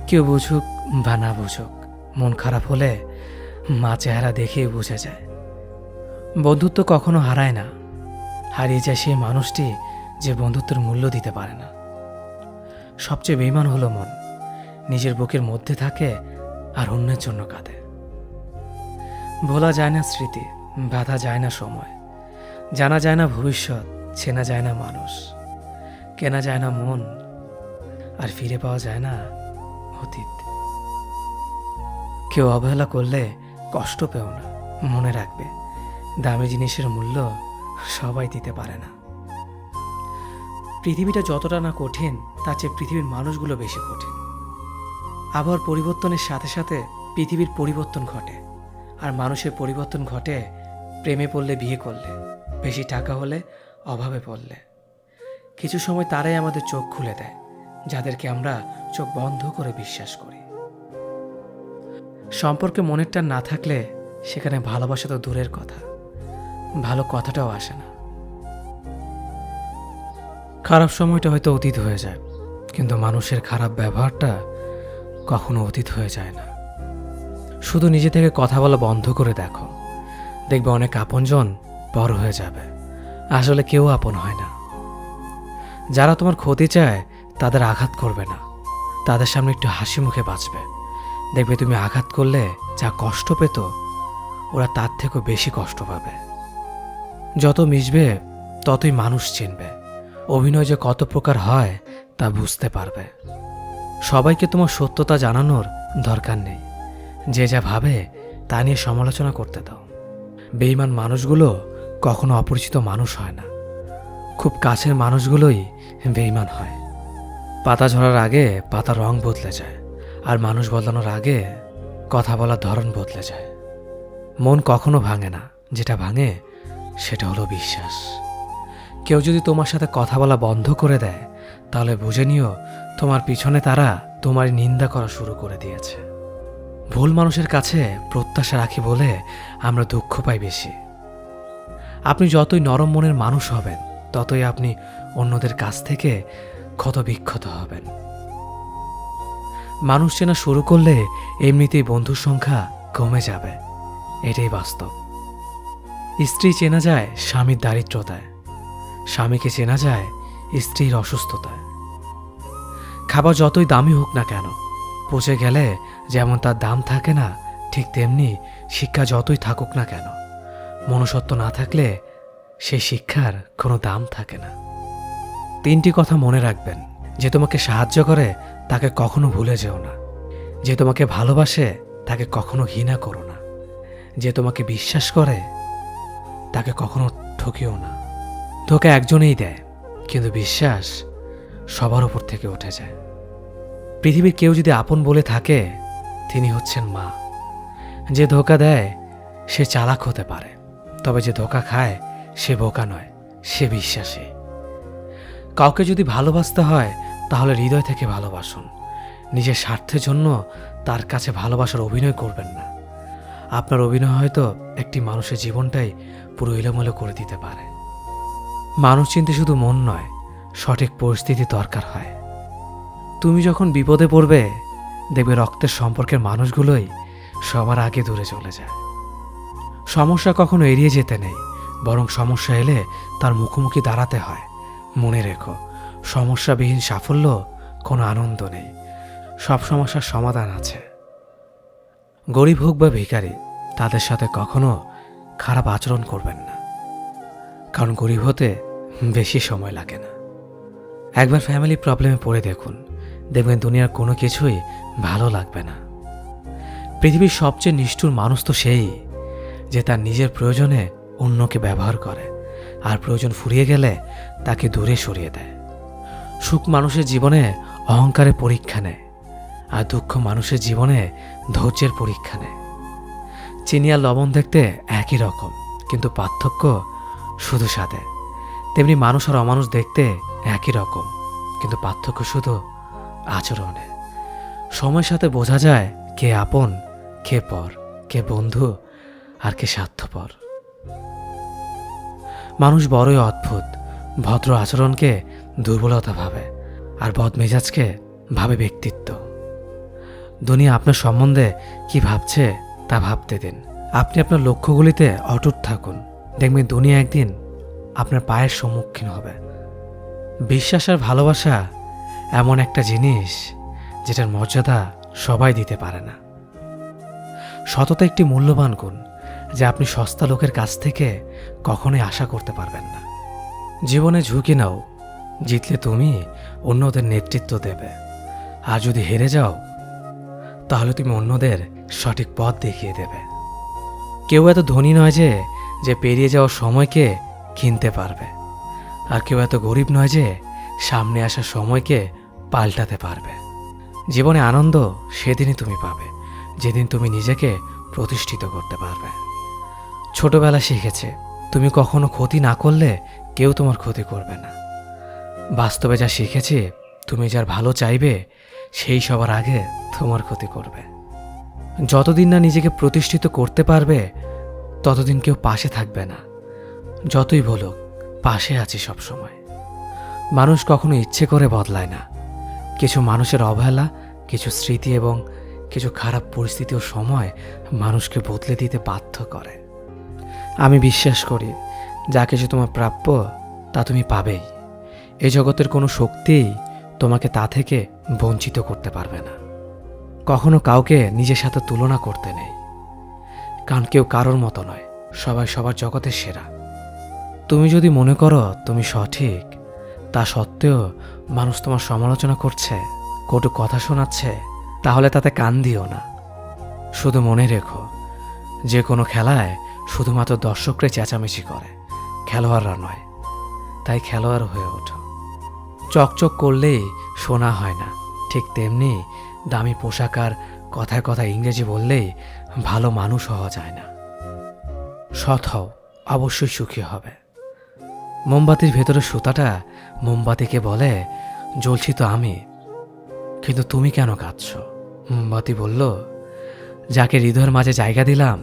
কেউ বুঝুক বা না বুঝুক, মন খারাপ হলে মা চেহারা দেখেই বোঝা যায়। বন্ধুত্ব কখনো হারায় না, হারিয়ে যায় সেই মানুষটি যে বন্ধুত্বের মূল্য দিতে পারে না। সবচেয়ে বেঈমান হলো মন, নিজের বুকের মধ্যে থাকে আর অন্যের জন্য কাঁদে। ভোলা যায় না স্মৃতি, বাধা যায় না সময়, জানা যায় না ভবিষ্যৎ, চেনা যায় না মানুষ, কেনা যায় না মন, আর ফিরে পাওয়া যায় না অতীত। কেউ অবহেলা করলে কষ্ট পেও না, মনে রাখবে দামি জিনিসের মূল্য সবাই দিতে পারে না। পৃথিবীটা যতটা না কঠিন, তার চেয়ে পৃথিবীর মানুষগুলো বেশি কঠিন। আবহাওয়ার পরিবর্তনের সাথে সাথে পৃথিবীর পরিবর্তন ঘটে, আর মানুষের পরিবর্তন ঘটে প্রেমে পড়লে, বিয়ে করলে, বেশি টাকা হলে, অভাবে পড়লে। কিছু সময় তারাই আমাদের চোখ খুলে দেয়, যাদেরকে আমরা চোখ বন্ধ করে বিশ্বাস করি। সম্পর্কে মনের টান না থাকলে সেখানে ভালোবাসা তো দূরের কথা, ভালো কথাটাও আসে না। খারাপ সময়টা হয়তো অতীত হয়ে যায়, কিন্তু মানুষের খারাপ ব্যবহারটা কখনো অতীত হয়ে যায় না। শুধু নিজে থেকে কথা বলা বন্ধ করে দেখো, দেখবে অনেক আপনজন বড় হয়ে যাবে। আসলে কেউ আপন হয় না। যারা তোমার ক্ষতি চায় তাদের আঘাত করবে না, তাদের সামনে একটু হাসি মুখে বাঁচবে। দেখবে তুমি আঘাত করলে যা কষ্ট পেত, ওরা তার থেকেও বেশি কষ্ট পাবে। যত মিশবে ততই মানুষ চিনবে, অভিনয় যে কত প্রকার হয় তা বুঝতে পারবে। সবাইকে তোমার সত্যতা জানানোর দরকার নেই, যে যা ভাবে তা নিয়ে সমালোচনা করতে দাও। বেঈমান মানুষগুলো কখনো অপরিচিত মানুষ হয় না, খুব কাছের মানুষগুলোই বেঈমান হয়। পাতা ঝরার আগে পাতার রং বদলে যায়, আর মানুষ বদলানোর আগে কথা বলার ধরন বদলে যায়। মন কখনো ভাঙে না, যেটা ভাঙে সেটা হলো বিশ্বাস। কেউ যদি তোমার সাথে কথা বলা বন্ধ করে দেয়, তাহলে বুঝে নিও তোমার পিছনে তারা তোমার নিন্দা করা শুরু করে দিয়েছে। ভুল মানুষের কাছে প্রত্যাশা রাখি বলে আমরা দুঃখ পাই বেশি। আপনি যতই নরম মনের মানুষ হবেন, ততই আপনি অন্যদের কাছ থেকে ক্ষত বিক্ষত হবেন। মানুষ চেনা শুরু করলে এমনিতেই বন্ধুর সংখ্যা কমে যাবে, এটাই বাস্তব। স্ত্রী চেনা যায় স্বামীর দারিদ্রতায়, স্বামীকে চেনা যায় স্ত্রীর অসুস্থতায়। খাবার যতই দামি হোক না কেন, পচে গেলে যেমন তার দাম থাকে না, ঠিক তেমনি শিক্ষা যতই থাকুক না কেন, মনুষ্যত্ব না থাকলে সেই শিক্ষার কোনো দাম থাকে না। 3টি কথা মনে রাখবেন: যে তোমাকে সাহায্য করে তাকে কখনো ভুলে যেও না, যে তোমাকে ভালোবাসে তাকে কখনো ঘৃণা করো না, যে তোমাকে বিশ্বাস করে তাকে কখনো ঠকিও না। ধোঁকা একজনেই দেয়, কিন্তু বিশ্বাস সবার উপর থেকে উঠে যায়। পৃথিবীর কেউ যদি আপন বলে থাকে, তিনি হচ্ছেন মা। যে ধোঁকা দেয় সে চালাক হতে পারে, তবে যে ধোঁকা খায় সে বোকা নয়, সে বিশ্বাসী। কাউকে যদি ভালোবাসতে হয় তাহলে হৃদয় থেকে ভালোবাসুন। নিজের স্বার্থের জন্য তার কাছে ভালোবাসার অভিনয় করবেন না। আপনার অভিনয় হয়তো একটি মানুষের জীবনটাই পুরো এলোমেলো করে দিতে পারে। মানুষ চিনতে শুধু মন নয়, সঠিক পরিস্থিতি দরকার হয়। তুমি যখন বিপদে পড়বে, দেখবে রক্তের সম্পর্কের মানুষগুলোই সবার আগে দূরে চলে যায়। সমস্যা কখনো এড়িয়ে যেতে নেই, বরং সমস্যা এলে তার মুখোমুখি দাঁড়াতে হয়। মনে রেখো, সমস্যাবিহীন সাফল্য কোনো আনন্দ নেই, সব সমস্যার সমাধান আছে। গরিব হোক বা ভিখারি, তাদের সাথে কখনো খারাপ আচরণ করবেন না, কারণ গরিব হতে বেশি সময় লাগে না। একবার ফ্যামিলি প্রবলেমে পড়ে দেখুন, দেখবেন দুনিয়ার কোনো কিছুই ভালো লাগবে না। পৃথিবীর সবচেয়ে নিষ্ঠুর মানুষ তো সেই, যে তার নিজের প্রয়োজনে অন্যকে ব্যবহার করে, আর প্রয়োজন ফুরিয়ে গেলে তাকে দূরে সরিয়ে দেয়। সুখ মানুষের জীবনে অহংকারের পরীক্ষা নেয়, আর দুঃখ মানুষের জীবনে ধৈর্যের পরীক্ষা নেয়। চিনি আর লবণ দেখতে একই রকম, কিন্তু পার্থক্য শুধু স্বাদে। তেমনি মানুষ আর অমানুষ দেখতে একই রকম, কিন্তু পার্থক্য শুধু আচরণে। সময়ের সাথে বোঝা যায় কে আপন, কে পর, কে বন্ধু আর কে স্বার্থপর। মানুষ বড়ই অদ্ভুত, ভদ্র আচরণকে দুর্বলতা ভাবে, আর বদমেজাজকে ভাবে ব্যক্তিত্ব। দুনিয়া আপনার সম্বন্ধে কি ভাবছে তা ভাবতে দিন। আপনি আপনার লক্ষ্যগুলিতে অটুট থাকুন, দেখবেন দুনিয়া একদিন আপনার পায়ের সম্মুখীন হবে। বিশ্বাস আর ভালোবাসা এমন একটা জিনিস যেটার মর্যাদা সবাই দিতে পারে না। সততা একটি মূল্যবান গুণ, যা আপনি সস্তা লোকের কাছ থেকে কখনোই আশা করতে পারবেন না। জীবনে ঝুঁকি নাও, জিতলে তুমি অন্যদের নেতৃত্ব দেবে, আর যদি হেরে যাও তাহলে তুমি অন্যদের সঠিক পথ দেখিয়ে দেবে। কেউ এত ধনী নয় যে পেরিয়ে যাওয়ার সময়কে কিনতে পারবে, আর কেউ এত গরিব নয় যে সামনে আসা সময়কে পাল্টাতে পারবে। জীবনে আনন্দ সেদিনই তুমি পাবে, যেদিন তুমি নিজেকে প্রতিষ্ঠিত করতে পারবে। ছোটবেলা শিখেছে তুমি কখনো ক্ষতি না করলে কেউ তোমার ক্ষতি করবে না। বাস্তবে যা শিখেছি তুমি যার ভালো চাইবে সেই সবার আগে তোমার ক্ষতি করবে। যতদিন না নিজেকে প্রতিষ্ঠিত করতে পারবে ততদিন কেউ পাশে থাকবে না। যতই বলুক পাশে আছি সবসময়। মানুষ কখনো ইচ্ছে করে বদলায় না। কিছু মানুষের অবহেলা, কিছু স্মৃতি এবং কিছু খারাপ পরিস্থিতি ও সময় মানুষকে বদলে দিতে বাধ্য করে। আমি বিশ্বাস করি যা কিছু তোমার প্রাপ্য তা তুমি পাবেই। এই জগতের কোনো শক্তিই তোমাকে তা থেকে বঞ্চিত করতে পারবে না। কখনো কাউকে নিজের সাথে তুলনা করতে নেই, কারণ কেউ কারোর মতো নয়, সবাই সবার জগতের সেরা। তুমি যদি মনে করো তুমি সঠিক, তা সত্ত্বেও মানুষ তোমার সমালোচনা করছে, কটু কথা শোনাচ্ছে, তাহলে তাতে কান দিও না। শুধু মনে রেখো, যে কোনো খেলায় শুধুমাত্র দর্শকরাই চেঁচামেচি করে, খেলোয়াড়রা নয়। তাই খেলোয়াড় হয়ে ওঠো। চকচক করলেই শোনা হয় না, ঠিক তেমনি দামি পোশাক আর কথায় কথায় ইংরেজি বললেই ভালো মানুষ হওয়া যায় না। সৎ হও, অবশ্যই সুখী হবে। মোমবাতির ভেতরে সুতাটা মোমবাতিকে বলে, জ্বলছি তো আমি, কিন্তু তুমি কেন কাঁদছ? মোমবাতি বলল, যাকে হৃদয়ের মাঝে জায়গা দিলাম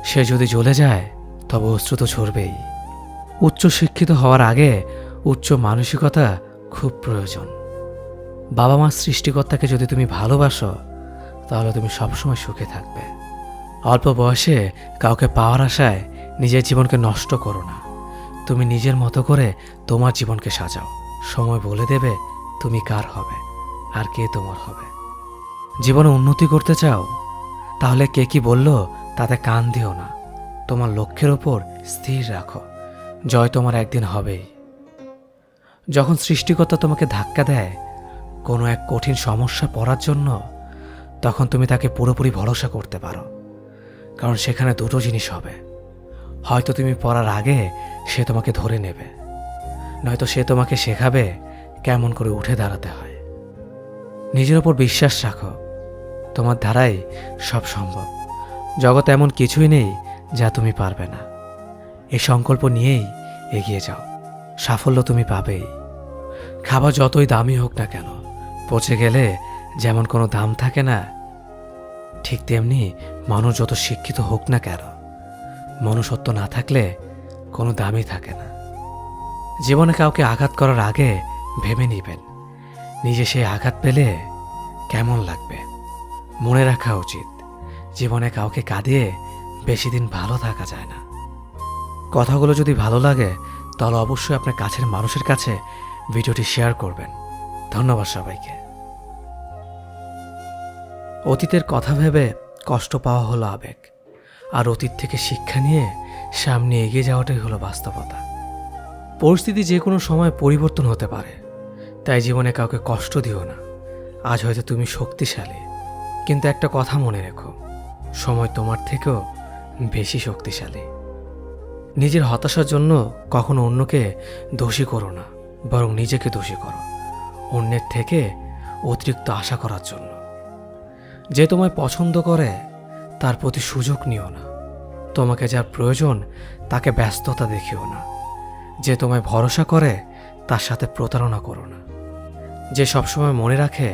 সে যদি জ্বলে যায় তবে অশ্রু তো ঝরবেই। উচ্চ শিক্ষিত হওয়ার আগে উচ্চ মানসিকতা খুব প্রয়োজন। বাবা মার সৃষ্টিকর্তাকে যদি তুমি ভালোবাসো তাহলে তুমি সবসময় সুখে থাকবে। অল্প বয়সে কাউকে পাওয়ার আশায় নিজের জীবনকে নষ্ট করো না। তুমি নিজের মতো করে তোমার জীবনকে সাজাও। সময় বলে দেবে তুমি কার হবে আর কে তোমার হবে। জীবনে উন্নতি করতে চাও? তাহলে কে কি বলল তাতে কান দিও না। তোমার লক্ষ্যের ওপর স্থির রাখো, জয় তোমার একদিন হবেই। যখন সৃষ্টিকর্তা তোমাকে ধাক্কা দেয় কোনো এক কঠিন সমস্যা পড়ার জন্য, তখন তুমি তাকে পুরোপুরি ভরসা করতে পারো, কারণ সেখানে দুটো জিনিস হবে। হয়তো তুমি পড়ার আগে সে তোমাকে ধরে নেবে, নয়তো সে তোমাকে শেখাবে কেমন করে উঠে দাঁড়াতে হয়। নিজের ওপর বিশ্বাস রাখো, তোমার দ্বারাই সব সম্ভব। জগতে এমন কিছুই নেই যা তুমি পারবে না। এই সংকল্প নিয়েই এগিয়ে যাও, সাফল্য তুমি পাবেই। খাবার যতই দামি হোক না কেন, পচে গেলে যেমন কোনো দাম থাকে না, ঠিক তেমনি মানুষ যত শিক্ষিত হোক না কেন, মনুষ্যত্ব না থাকলে কোনো দামই থাকে না। জীবনে কাউকে আঘাত করার আগে ভেবে নিবেন নিজে সেই আঘাত পেলে কেমন লাগবে। মনে রাখা উচিত, জীবনে কাউকে কাঁদিয়ে বেশি দিন ভালো থাকা যায় না। কথাগুলো যদি ভালো লাগে তাহলে অবশ্যই আপনার কাছের মানুষের কাছে ভিডিওটি শেয়ার করবেন। ধন্যবাদ সবাইকে। অতীতের কথা ভেবে কষ্ট পাওয়া হলো আবেগ, আর অতীত থেকে শিক্ষা নিয়ে সামনে এগিয়ে যাওয়াটাই হলো বাস্তবতা। পরিস্থিতি যে কোনো সময় পরিবর্তন হতে পারে, তাই জীবনে কাউকে কষ্ট দিও না। আজ হয়তো তুমি শক্তিশালী, কিন্তু একটা কথা মনে রেখো, সময় তোমার থেকেও বেশি শক্তিশালী। নিজের হতাশার জন্য কখনো অন্যকে দোষী করো না, বরং নিজেকে দোষী করো অন্যের থেকে অতিরিক্ত আশা করার জন্য। যে তোমায় পছন্দ করে তার প্রতি সুযোগ নিও না। তোমাকে যার প্রয়োজন তাকে ব্যস্ততা দেখিও না। যে তোমায় ভরসা করে তার সাথে প্রতারণা করো না। যে সবসময় মনে রাখে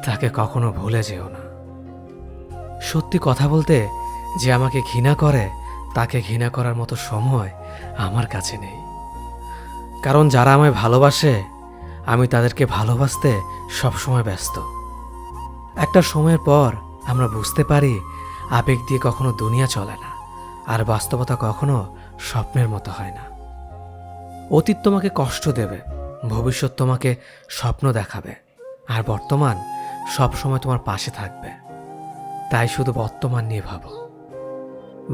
তাকে কখনো ভুলে যেও না। সত্যি কথা বলতে, যে আমাকে ঘৃণা করে তাকে ঘৃণা করার মতো সময় আমার কাছে নেই, কারণ যারা আমায় ভালোবাসে আমি তাদেরকে ভালোবাসতে সবসময় ব্যস্ত। একটা সময়ের পর আমরা বুঝতে পারি আবেগ দিয়ে কখনো দুনিয়া চলে না, আর বাস্তবতা কখনো স্বপ্নের মতো হয় না। অতীত তোমাকে কষ্ট দেবে, ভবিষ্যৎ তোমাকে স্বপ্ন দেখাবে, আর বর্তমান সবসময় তোমার পাশে থাকবে। তাই শুধু বর্তমান নিয়ে ভাবো।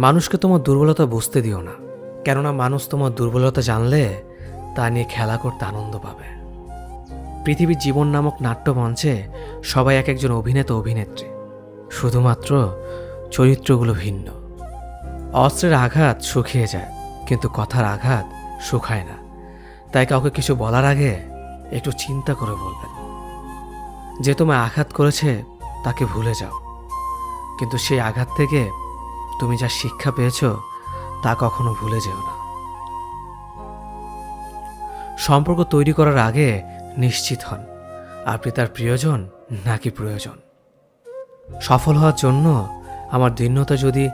মানুষকে তোমার দুর্বলতা বুঝতে দিও না, কেননা মানুষ তোমার দুর্বলতা জানলে তা নিয়ে খেলা করতে আনন্দ পাবে। পৃথিবীর জীবন নামক নাট্যমঞ্চে সবাই এক একজন অভিনেতা অভিনেত্রী, শুধুমাত্র চরিত্রগুলো ভিন্ন। অস্ত্রের আঘাত শুকিয়ে যায়, কিন্তু কথার আঘাত শুকায় না। তাই কাউকে কিছু বলার আগে একটু চিন্তা করে বলবেন। যে তোমায় আঘাত করেছে তাকে ভুলে যাও, কিন্তু সেই আঘাত থেকে তুমি যা শিক্ষা পেয়েছো তা কখনো ভুলে যেও না। সম্পর্ক তৈরি করার আগে নিশ্চিত হন আপনি তার প্রিয়জন নাকি প্রয়োজন। সফল হওয়ার জন্য আমার দৃঢ়তা যদি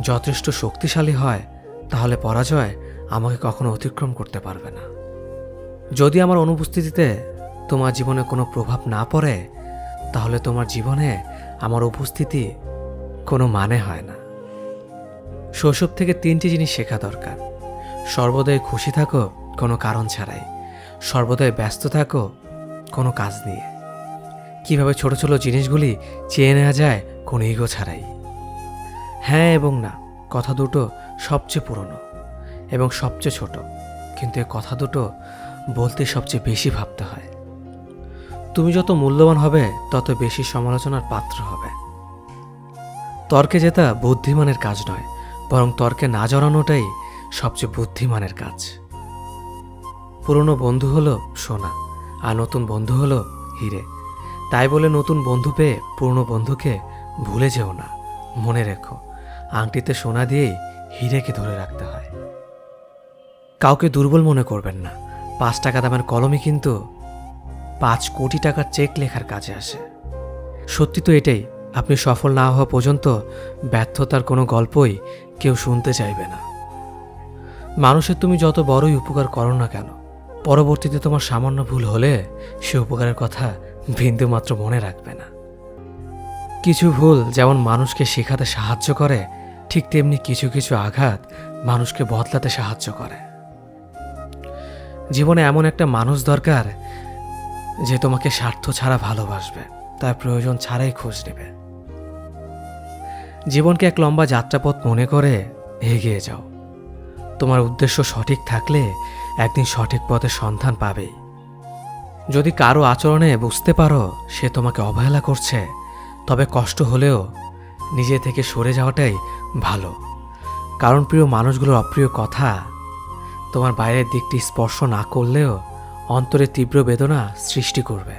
যথেষ্ট শক্তিশালী হয়, তাহলে পরাজয় আমাকে কখনো অতিক্রম করতে পারবে না। যদি আমার অনুপস্থিতিতে তোমার জীবনে কোনো প্রভাব না পড়ে, তাহলে তোমার জীবনে আমার উপস্থিতি কোনো মানে হয় না। শৈশব থেকে 3টি জিনিস শেখা দরকার: সর্বদাই খুশি থাকো কোনো কারণ ছাড়াই, সর্বদাই ব্যস্ত থাকো কোনো কাজ নিয়ে, কিভাবে ছোট ছোট জিনিসগুলি চেয়ে নেওয়া যায় কোনো ইগো ছাড়াই। হ্যাঁ এবং না কথা দুটো সবচেয়ে পুরনো এবং সবচেয়ে ছোট, কিন্তু এই কথা দুটো বলতে সবচেয়ে বেশি ভাবতে হয়। তুমি যত মূল্যবান হবে তত বেশি সমালোচনার পাত্র হবে। তর্কে জেতা বুদ্ধিমানের কাজ নয়, বরং তর্কে না জড়ানোটাই সবচেয়ে বুদ্ধিমানের কাজ। পুরনো বন্ধু হলো সোনা, আর নতুন বন্ধু হলো হিরে। তাই বলে নতুন বন্ধু পেয়ে পুরনো বন্ধুকে ভুলে যেও না। মনে রেখো, আংটিতে সোনা দিয়েই হিরেকে ধরে রাখতে হয়। কাউকে দুর্বল মনে করবেন না। 5 টাকা দামের কলমই কিন্তু 5 কোটি টাকার চেক লেখার কাজে আসে। সত্যি তো এটাই, আপনি সফল না হওয়া পর্যন্ত ব্যর্থতার কোনো গল্পই কেউ শুনতে চাইবে না। মানুষের তুমি যত বড়ই উপকার করো না কেন, পরবর্তীতে তোমার সামান্য ভুল হলে সে উপকারের কথা বিন্দুমাত্র মনে রাখবে না। কিছু ভুল যেমন মানুষকে শেখাতে সাহায্য করে, ঠিক তেমনি কিছু কিছু আঘাত মানুষকে বদলাতে সাহায্য করে। জীবনে এমন একটা মানুষ দরকার যে তোমাকে স্বার্থ ছাড়া ভালোবাসবে, তার প্রয়োজন ছাড়াই খোঁজ নেবে। জীবনকে এক লম্বা যাত্রাপথ মনে করে এগিয়ে যাও। তোমার উদ্দেশ্য সঠিক থাকলে একদিন সঠিক পথের সন্ধান পাবেই। যদি কারো আচরণে বুঝতে পারো সে তোমাকে অবহেলা করছে, তবে কষ্ট হলেও নিজে থেকে সরে যাওয়াটাই ভালো। কারণ প্রিয় মানুষগুলোর অপ্রিয় কথা তোমার বাইরের দিকটি স্পর্শ না করলেও অন্তরে তীব্র বেদনা সৃষ্টি করবে।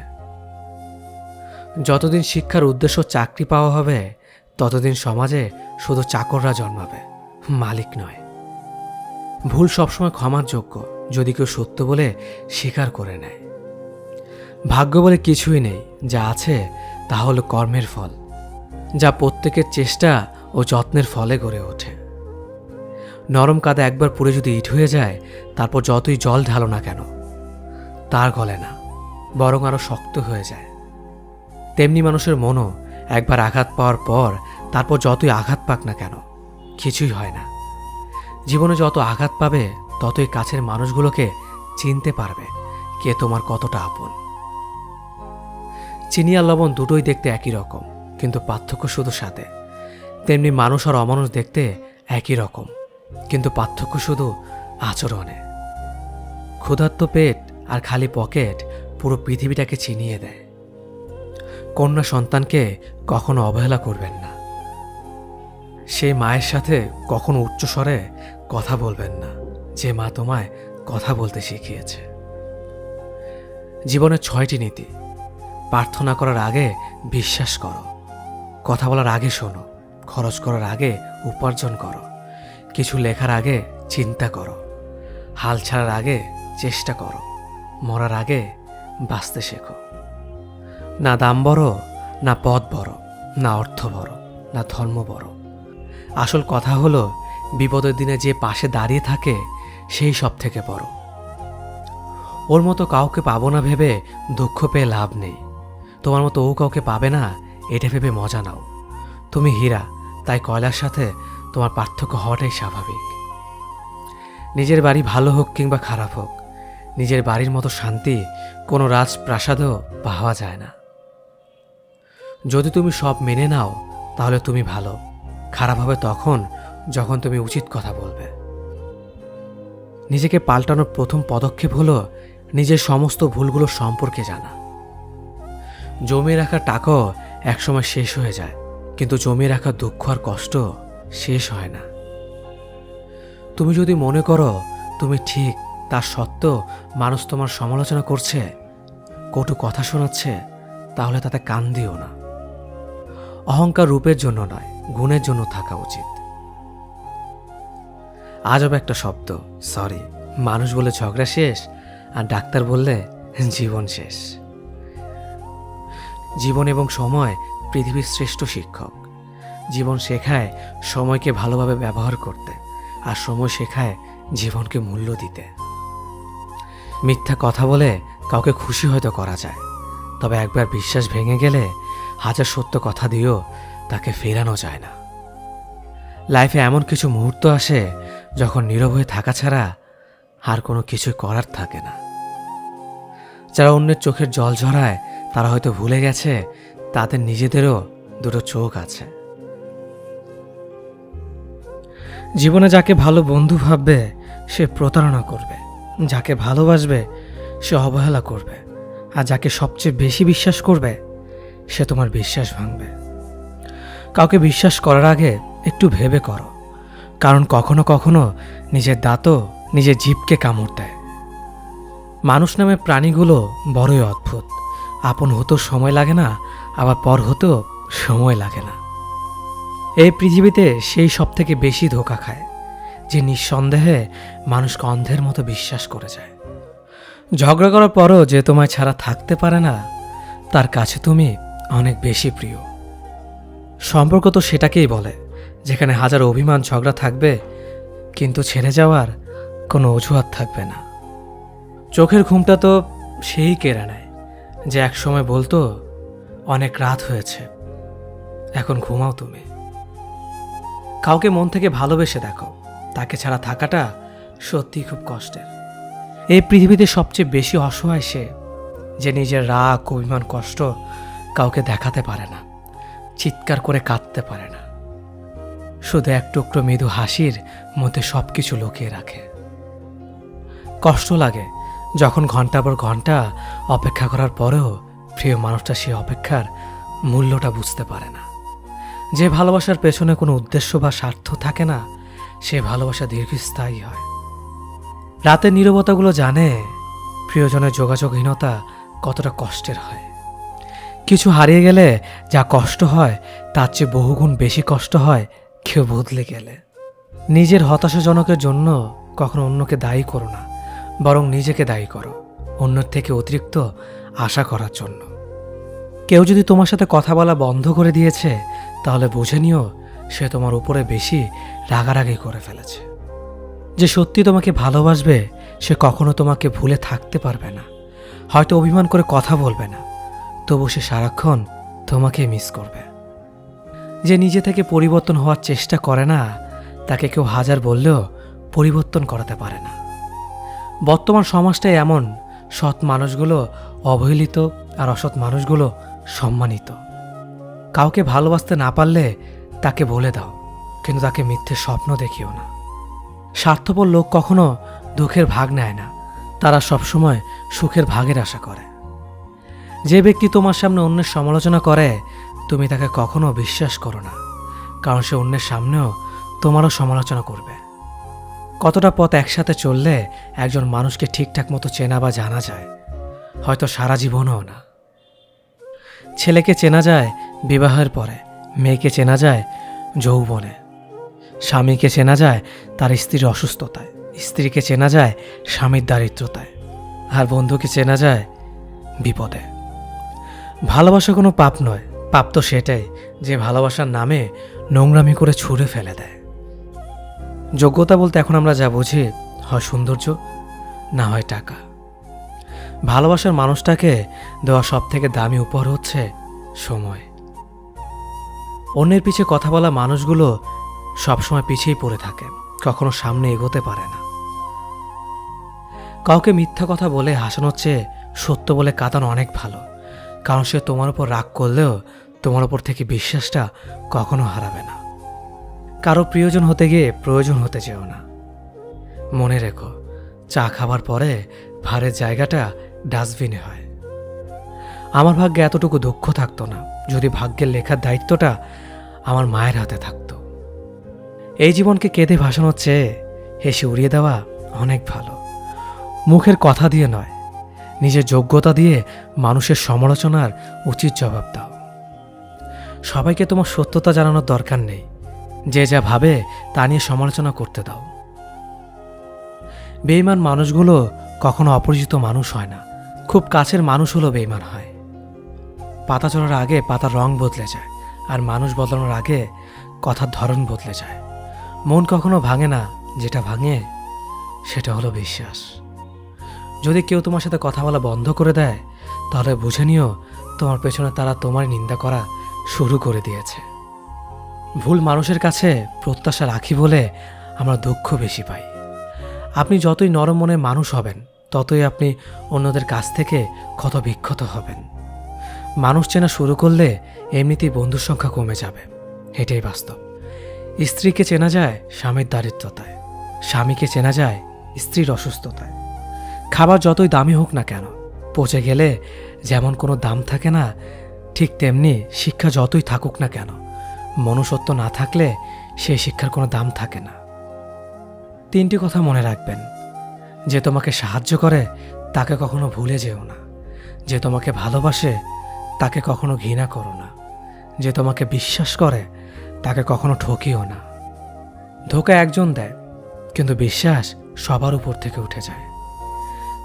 যতদিন শিক্ষার উদ্দেশ্য চাকরি পাওয়া হবে, ততদিন সমাজে শুধু চাকররা জন্মাবে, মালিক নয়। ভুল সবসময় ক্ষমার যোগ্য যদি কেউ সত্য বলে স্বীকার করে নেয়। ভাগ্য বলে কিছুই নেই, যা আছে তা হলো কর্মের ফল, যা প্রত্যেকের চেষ্টা ও যত্নের ফলে গড়ে ওঠে। নরম কাদা একবার পুড়ে যদি ইট হয়ে যায়, তারপর যতই জল ঢালো না কেন তার গলে না, বরং আরো শক্ত হয়ে যায়। তেমনি মানুষের মনও একবার আঘাত পাওয়ার পর তারপর যতই আঘাত পাক না কেন কিছুই হয় না। জীবনে যত আঘাত পাবে ততই কাছের মানুষগুলোকে চিনতে পারবে কে তোমার কতটা আপন। চিনি আর লবণ দুটোই দেখতে একই রকম, কিন্তু পার্থক্য শুধু স্বাদে। তেমনি মানুষ আর অমানুষ দেখতে একই রকম, কিন্তু পার্থক্য শুধু আচরণে। ক্ষুধার্ত পেট আর খালি পকেট পুরো পৃথিবীটাকে চিনিয়ে দেয়। কন্যা সন্তানকে কখনো অবহেলা করবেন না। সেই মায়ের সাথে কখনো উচ্চস্বরে কথা বলবেন না, যে মা তোমায় কথা বলতে শিখিয়েছে। জীবনের 6টি নীতি: প্রার্থনা করার আগে বিশ্বাস করো, কথা বলার আগে শোনো, খরচ করার আগে উপার্জন করো, কিছু লেখার আগে চিন্তা করো, হাল ছাড়ার আগে চেষ্টা করো, মরার আগে বাঁচতে শেখো। না দাম বড়, না পদ বড়, না অর্থ বড়, না ধর্ম বড়। আসল কথা হলো বিপদের দিনে যে পাশে দাঁড়িয়ে থাকে সেই সব থেকে বড়। ওর মতো কাউকে পাবো না ভেবে দুঃখ পেয়ে লাভ নেই। তোমার মতো ও কাউকে পাবে না এটা ভেবে মজা নাও। তুমি হীরা, তাই কয়লার সাথে তোমার পার্থক্য হওয়াটাই স্বাভাবিক। নিজের বাড়ি ভালো হোক কিংবা খারাপ হোক, নিজের বাড়ির মতো শান্তি কোনো রাজপ্রাসাদেও পাওয়া যায় না। যদি তুমি সব মেনে নাও তাহলে তুমি ভালো, খারাপ হবে তখন যখন তুমি উচিত কথা বলবে। নিজেকে পাল্টানোর প্রথম পদক্ষেপ হলো নিজের সমস্ত ভুলগুলো সম্পর্কে জানা। জমিয়ে রাখা টাকাও একসময় শেষ হয়ে যায়, কিন্তু জমিয়ে রাখা দুঃখ আর কষ্ট শেষ হয় না। তুমি যদি মনে করো তুমি ঠিক, তার সত্ত্বেও মানুষ তোমার সমালোচনা করছে, কটু কথা শোনাচ্ছে, তাহলে তাতে কান দিও না। অহংকার রূপের জন্য নয়, গুণের জন্য থাকা উচিত। আজব একটা শব্দ সরি, মানুষ বলে ঝগড়া শেষ, আর ডাক্তার বললে জীবন শেষ। জীবন এবং সময় পৃথিবীর শ্রেষ্ঠ শিক্ষক। জীবন শেখায় সময়কে ভালোভাবে ব্যবহার করতে, আর সময় শেখায় জীবনকে মূল্য দিতে। মিথ্যা কথা বলে কাউকে খুশি হয়তো করা যায়, তবে একবার বিশ্বাস ভেঙে গেলে হাজার সত্য কথা দিয়েও তাকে ফেরানো যায় না। লাইফে এমন কিছু মুহূর্ত আসে যখন নীরব হয়ে থাকা ছাড়া আর কোনো কিছু করার থাকে না। যারা অন্যের চোখের জল ঝরায় তারা হয়তো ভুলে গেছে তাদের নিজেদেরও দুটো চোখ আছে। জীবনে যাকে ভালো বন্ধু ভাববে সে প্রতারণা করবে, যাকে ভালোবাসবে সে অবহেলা করবে, আর যাকে সবচেয়ে বেশি বিশ্বাস করবে সে তোমার বিশ্বাস ভাঙবে। কাউকে বিশ্বাস করার আগে একটু ভেবে করো, কারণ কখনো কখনো নিজের দাঁতও নিজের জিভকে কামড় দেয়। মানুষ নামে প্রাণীগুলো বড়ই অদ্ভুত। আপন হতেও সময় লাগে না, আবার পর হতেও সময় লাগে না। এই পৃথিবীতে সেই সব থেকে বেশি ধোঁকা খায় যে নিঃসন্দেহে মানুষকে অন্ধের মতো বিশ্বাস করে যায়। ঝগড়া করার পরও যে তোমায় ছাড়া থাকতে পারে না, তার কাছে তুমি অনেক বেশি প্রিয়। সম্পর্ক তো সেটাকেই বলে যেখানে হাজার অভিমান ঝগড়া থাকবে, কিন্তু ছেড়ে যাওয়ার কোনো অজুহাত থাকবে না। চোখের ঘুমটা তো সেই কেড়ে নেয় যে একসময় বলতো অনেক রাত হয়েছে, এখন ঘুমাও তুমি। কাউকে মন থেকে ভালোবেসে দেখো, তাকে ছাড়া থাকাটা সত্যিই খুব কষ্টের। এই পৃথিবীতে সবচেয়ে বেশি অসহায় সে যে নিজের রাগ, অভিমান, কষ্ট কাউকে দেখাতে পারে না, চিৎকার করে কাঁদতে পারে না, শুধু এক টুকরো মৃদু হাসির মধ্যে সব কিছু লুকিয়ে রাখে। কষ্ট লাগে যখন ঘন্টার পর ঘন্টা অপেক্ষা করার পরেও প্রিয় মানুষটা সে অপেক্ষার মূল্যটা বুঝতে পারে না। যে ভালোবাসার পেছনে কোনো উদ্দেশ্য বা স্বার্থ থাকে না, সে ভালোবাসা দীর্ঘস্থায়ী হয়। রাতের নীরবতাগুলো জানে প্রিয়জনের যোগাযোগহীনতা কতটা কষ্টের হয়। কিছু হারিয়ে গেলে যা কষ্ট হয় তার চেয়ে বহুগুণ বেশি কষ্ট হয় কেউ বদলে গেলে। নিজের হতাশাজনকের জন্য কখনো অন্যকে দায়ী করো না, বরং নিজেকে দায়ী করো অন্যের থেকে অতিরিক্ত আশা করার জন্য। কেউ যদি তোমার সাথে কথা বলা বন্ধ করে দিয়েছে, তাহলে বুঝে নিও সে তোমার উপরে বেশি রাগারাগি করে ফেলেছে। যে সত্যি তোমাকে ভালোবাসবে সে কখনো তোমাকে ভুলে থাকতে পারবে না। হয়তো অভিমান করে কথা বলবে না, তবু সে সারাক্ষণ তোমাকে মিস করবে। যে নিজে থেকে পরিবর্তন হওয়ার চেষ্টা করে না, তাকে কেউ হাজার বললেও পরিবর্তন করাতে পারে না। বর্তমান সমাজটাই এমন, সৎ মানুষগুলো অবহেলিত আর অসৎ মানুষগুলো সম্মানিত। কাউকে ভালোবাসতে না পারলে তাকে বলে দাও, কিন্তু তাকে মিথ্যে স্বপ্ন দেখিও না। স্বার্থপর লোক কখনো দুঃখের ভাগ নেয় না, তারা সবসময় সুখের ভাগের আশা করে। যে ব্যক্তি তোমার সামনে অন্যের সমালোচনা করে, তুমি তাকে কখনো বিশ্বাস করো না, কারণ সে অন্যের সামনেও তোমারও সমালোচনা করবে। কতটা পথ একসাথে চললে একজন মানুষকে ঠিকঠাক মতো চেনা বা জানা যায়, হয়তো সারা জীবনও না। ছেলেকে চেনা যায় বিবাহের পরে, মেয়েকে চেনা যায় যৌবনে, স্বামীকে চেনা যায় তার স্ত্রীর অসুস্থতায়, স্ত্রীকে চেনা যায় স্বামীর দারিদ্রতায়, আর বন্ধুকে চেনা যায় বিপদে। ভালোবাসা কোনো পাপ নয়, পাপ তো সেটাই যে ভালোবাসার নামে নোংরামি করে ছুঁড়ে ফেলে দেয়। যোগ্যতা বলতে এখন আমরা যা বুঝি, হয় সৌন্দর্য, না হয় টাকা। ভালোবাসার মানুষটাকে দেওয়া সব থেকে দামি উপহার হচ্ছে সময়। অন্যের পিছে কথা বলা মানুষগুলো সবসময় পিছিয়েই পড়ে থাকে, কখনো সামনে এগোতে পারে না। কাউকে মিথ্যা কথা বলে হাসানোর চেয়ে সত্য বলে কাঁদানো অনেক ভালো, কারণ সে তোমার উপর রাগ করলেও তোমার উপর থেকে বিশ্বাসটা কখনো হারাবে না। কারো প্রিয়জন হতে গিয়ে প্রয়োজন হতে যেও না। মনে রেখো, চা খাবার পরে ভারের জায়গাটা ডাস্টবিনে হয়। আমার ভাগ্যে এতটুকু দুঃখ থাকতো না যদি ভাগ্যের লেখার দায়িত্বটা আমার মায়ের হাতে থাকতো। এই জীবনকে কেঁদে ভাসানোর চেয়ে হেসে উড়িয়ে দেওয়া অনেক ভালো। মুখের কথা দিয়ে নয়, নিজের যোগ্যতা দিয়ে মানুষের সমালোচনার উচিত জবাব দাও। সবাইকে তোমার সত্যতা জানানোর দরকার নেই। যে যা ভাবে তা নিয়ে সমালোচনা করতে দাও। বেঈমান মানুষগুলো কখনো অপরিচিত মানুষ হয় না, খুব কাছের মানুষ হলো বেঈমান হয়। পাতা চড়ার আগে পাতার রং বদলে যায়, আর মানুষ বদলানোর আগে কথার ধরন বদলে যায়। মন কখনো ভাঙে না, যেটা ভাঙে সেটা হলো বিশ্বাস। যদি কেউ তোমার সাথে কথা বলা বন্ধ করে দেয়, তাহলে বুঝে নিও তোমার পেছনে তারা তোমার নিন্দা করা শুরু করে দিয়েছে। ভুল মানুষের কাছে প্রত্যাশা রাখি বলে আমরা দুঃখ বেশি পাই। আপনি যতই নরম মনের মানুষ হবেন, ততই আপনি অন্যদের কাছ থেকে ক্ষত বিক্ষত হবেন। মানুষ চেনা শুরু করলে এমনিতেই বন্ধুর সংখ্যা কমে যাবে, এটাই বাস্তব। স্ত্রীকে চেনা যায় স্বামীর দারিদ্রতায়, স্বামীকে চেনা যায় স্ত্রীর অসুস্থতায়। খাবার যতই দামি হোক না কেন, পচে গেলে যেমন কোনো দাম থাকে না, ঠিক তেমনি শিক্ষা যতই থাকুক না কেন, মনুষ্যত্ব না থাকলে সেই শিক্ষার কোনো দাম থাকে না। 3টি কথা মনে রাখবেন। যে তোমাকে সাহায্য করে তাকে কখনো ভুলে যেও না। যে তোমাকে ভালোবাসে তাকে কখনো ঘৃণা করো না। যে তোমাকে বিশ্বাস করে তাকে কখনো ঠকিও না। ধোঁকা একজন দেয়, কিন্তু বিশ্বাস সবার উপর থেকে উঠে যায়।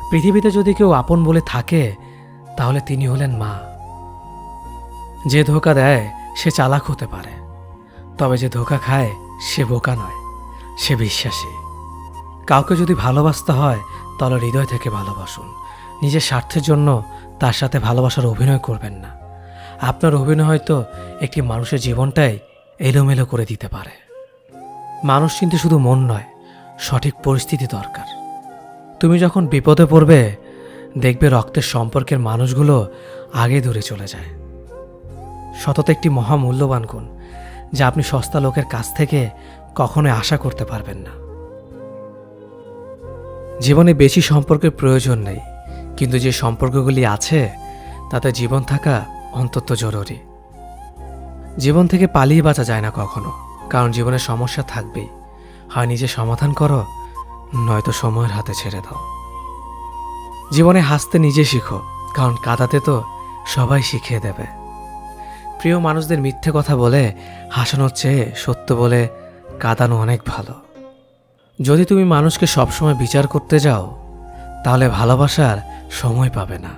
পৃথিবীতে যদি কেউ আপন বলে থাকে, তাহলে তিনি হলেন মা। যে ধোঁকা দেয় সে চালাক হতে পারে, তবে যে ধোঁকা খায় সে বোকা নয়, সে বিশ্বাসী। কাউকে যদি ভালোবাসতে হয় তাহলে হৃদয় থেকে ভালোবাসুন। নিজের স্বার্থের জন্য তার সাথে ভালোবাসার অভিনয় করবেন না। আপনার অভিনয় হয়তো একটি মানুষের জীবনটাই এলোমেলো করে দিতে পারে। মানুষ চিনতে শুধু মন নয়, সঠিক পরিস্থিতি দরকার। তুমি যখন বিপদে পড়বে, দেখবে রক্তের সম্পর্কের মানুষগুলো আগে দূরে চলে যায়। সততা একটি মহামূল্যবান গুণ, যা আপনি সস্তা লোকের কাছ থেকে কখনোই আশা করতে পারবেন না। জীবনে বেশি সম্পর্কের প্রয়োজন নেই, কিন্তু যে সম্পর্কগুলি আছে তাতে জীবন থাকা অন্তত জরুরি। জীবন থেকে পালিয়ে বাঁচা যায় না কখনো, কারণ জীবনে সমস্যা থাকবেই। হয় নিজে সমাধান করো, নয়তো সময়ের হাতে ছেড়ে দাও। জীবনে হাসতে নিজে শিখো, কারণ কাঁদাতে তো সবাই শিখিয়ে দেবে। প্রিয় মানুষদের মিথ্যে কথা বলে হাসানোর চেয়ে সত্য বলে কাঁদানো অনেক ভালো। যদি তুমি মানুষকে সবসময় বিচার করতে যাও, তাহলে ভালোবাসার সময় পাবে না।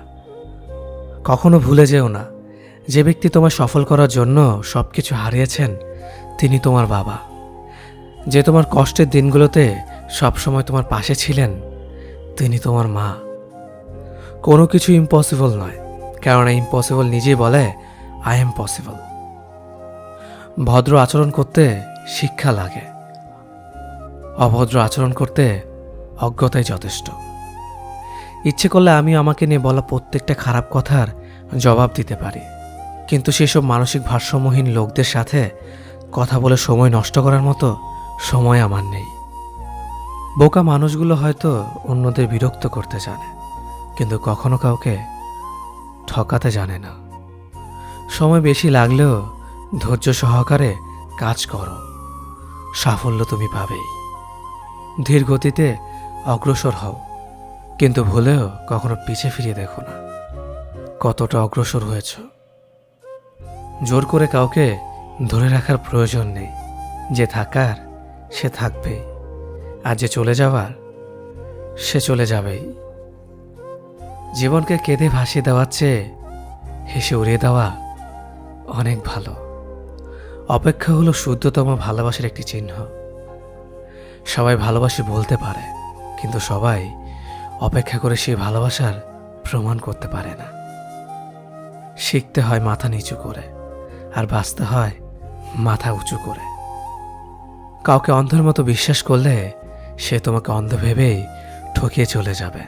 কখনো ভুলে যেও না, যে ব্যক্তি তোমায় সফল করার জন্য সবকিছু হারিয়েছেন, তিনি তোমার বাবা। যে তোমার কষ্টের দিনগুলোতে সবসময় তোমার পাশে ছিলেন, তিনি তোমার মা। কোনো কিছু ইম্পসিবল নয়, কেননা ইম্পসিবল নিজেই বলে আই এম পসিবল। ভদ্র আচরণ করতে শিক্ষা লাগে, অভদ্র আচরণ করতে অজ্ঞতাই যথেষ্ট। ইচ্ছে করলে আমি আমাকে নিয়ে বলা প্রত্যেকটা খারাপ কথার জবাব দিতে পারি, কিন্তু সেসব মানসিক ভারসাম্যহীন লোকদের সাথে কথা বলে সময় নষ্ট করার মতো সময় আমার নেই। বোকা মানুষগুলো হয়তো অন্যদের বিরক্ত করতে জানে, কিন্তু কখনো কাউকে ঠকাতে জানে না। সময় বেশি লাগলেও ধৈর্য সহকারে কাজ করো, সাফল্য তুমি পাবেই। ধীর গতিতে অগ্রসর হও, কিন্তু ভুলেও কখনো পিছে ফিরে দেখো না কতটা অগ্রসর হয়েছ। জোর করে কাউকে ধরে রাখার প্রয়োজন নেই। যে থাকার সে থাকবেই, আর যে চলে যাওয়ার সে চলে যাবেই। জীবনকে কেঁদে ভাসিয়ে দেওয়ার চেয়ে হেসে উড়িয়ে দেওয়া অনেক ভালো। অপেক্ষা হলো শুদ্ধতম ভালোবাসার একটি চিহ্ন। সবাই ভালোবাসি বলতে পারে, কিন্তু সবাই অপেক্ষা করে সেই ভালোবাসার প্রমাণ করতে পারে না। শিখতে হয় মাথা নিচু করে, আর বাঁচতে হয় মাথা উঁচু করে। কাউকে অন্ধের মতো বিশ্বাস করলে সে তোমাকে অন্ধ ভেবেই ঠকিয়ে চলে যাবে,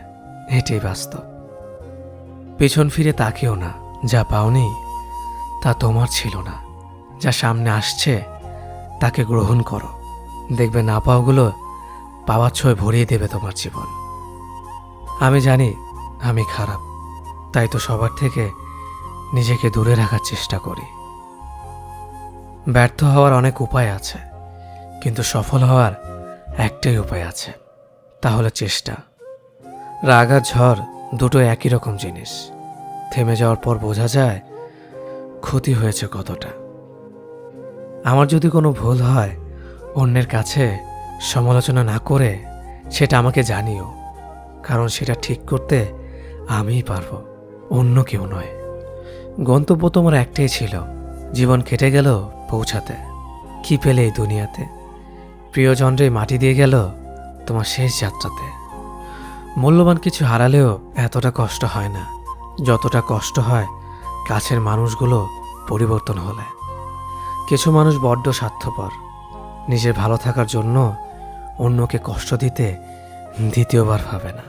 এটাই বাস্তব। পিছন ফিরে তাকিও না, যা পাওনি তা তোমার ছিল না। যা সামনে আসছে তাকে গ্রহণ করো, দেখবে না পাওয়াগুলো পাওয়ার ছোঁয় ভরিয়ে দেবে তোমার জীবন। আমি জানি আমি খারাপ, তাই তো সবার থেকে নিজেকে দূরে রাখার চেষ্টা করি। ব্যর্থ হওয়ার অনেক উপায় আছে, কিন্তু সফল হওয়ার একটাই উপায় আছে, তা হলো চেষ্টা। রাগ আর ঝড় দুটো একই রকম জিনিস। থেমে যাওয়ার পর বোঝা যায় ক্ষতি হয়েছে কতটা। আমার যদি কোনো ভুল হয় অন্যের কাছে সমালোচনা না করে সেটা আমাকে জানিও, কারণ সেটা ঠিক করতে আমিই পারবো, অন্য কেউ নয়। গন্তব্য তোমার একটাই ছিল, জীবন কেটে গেল পৌঁছাতে। কি পেলে এই দুনিয়াতে? প্রিয়জনরে মাটি দিয়ে গেল তোমার শেষ যাত্রাতে। মূল্যবান কিছু হারালেও এতটা কষ্ট হয় না যতটা কষ্ট হয় কাছের মানুষগুলো পরিবর্তন হলে। কিছু মানুষ বড্ড স্বার্থপর, নিজের ভালো থাকার জন্য অন্যকে কষ্ট দিতে দ্বিতীয়বার ভাবে না।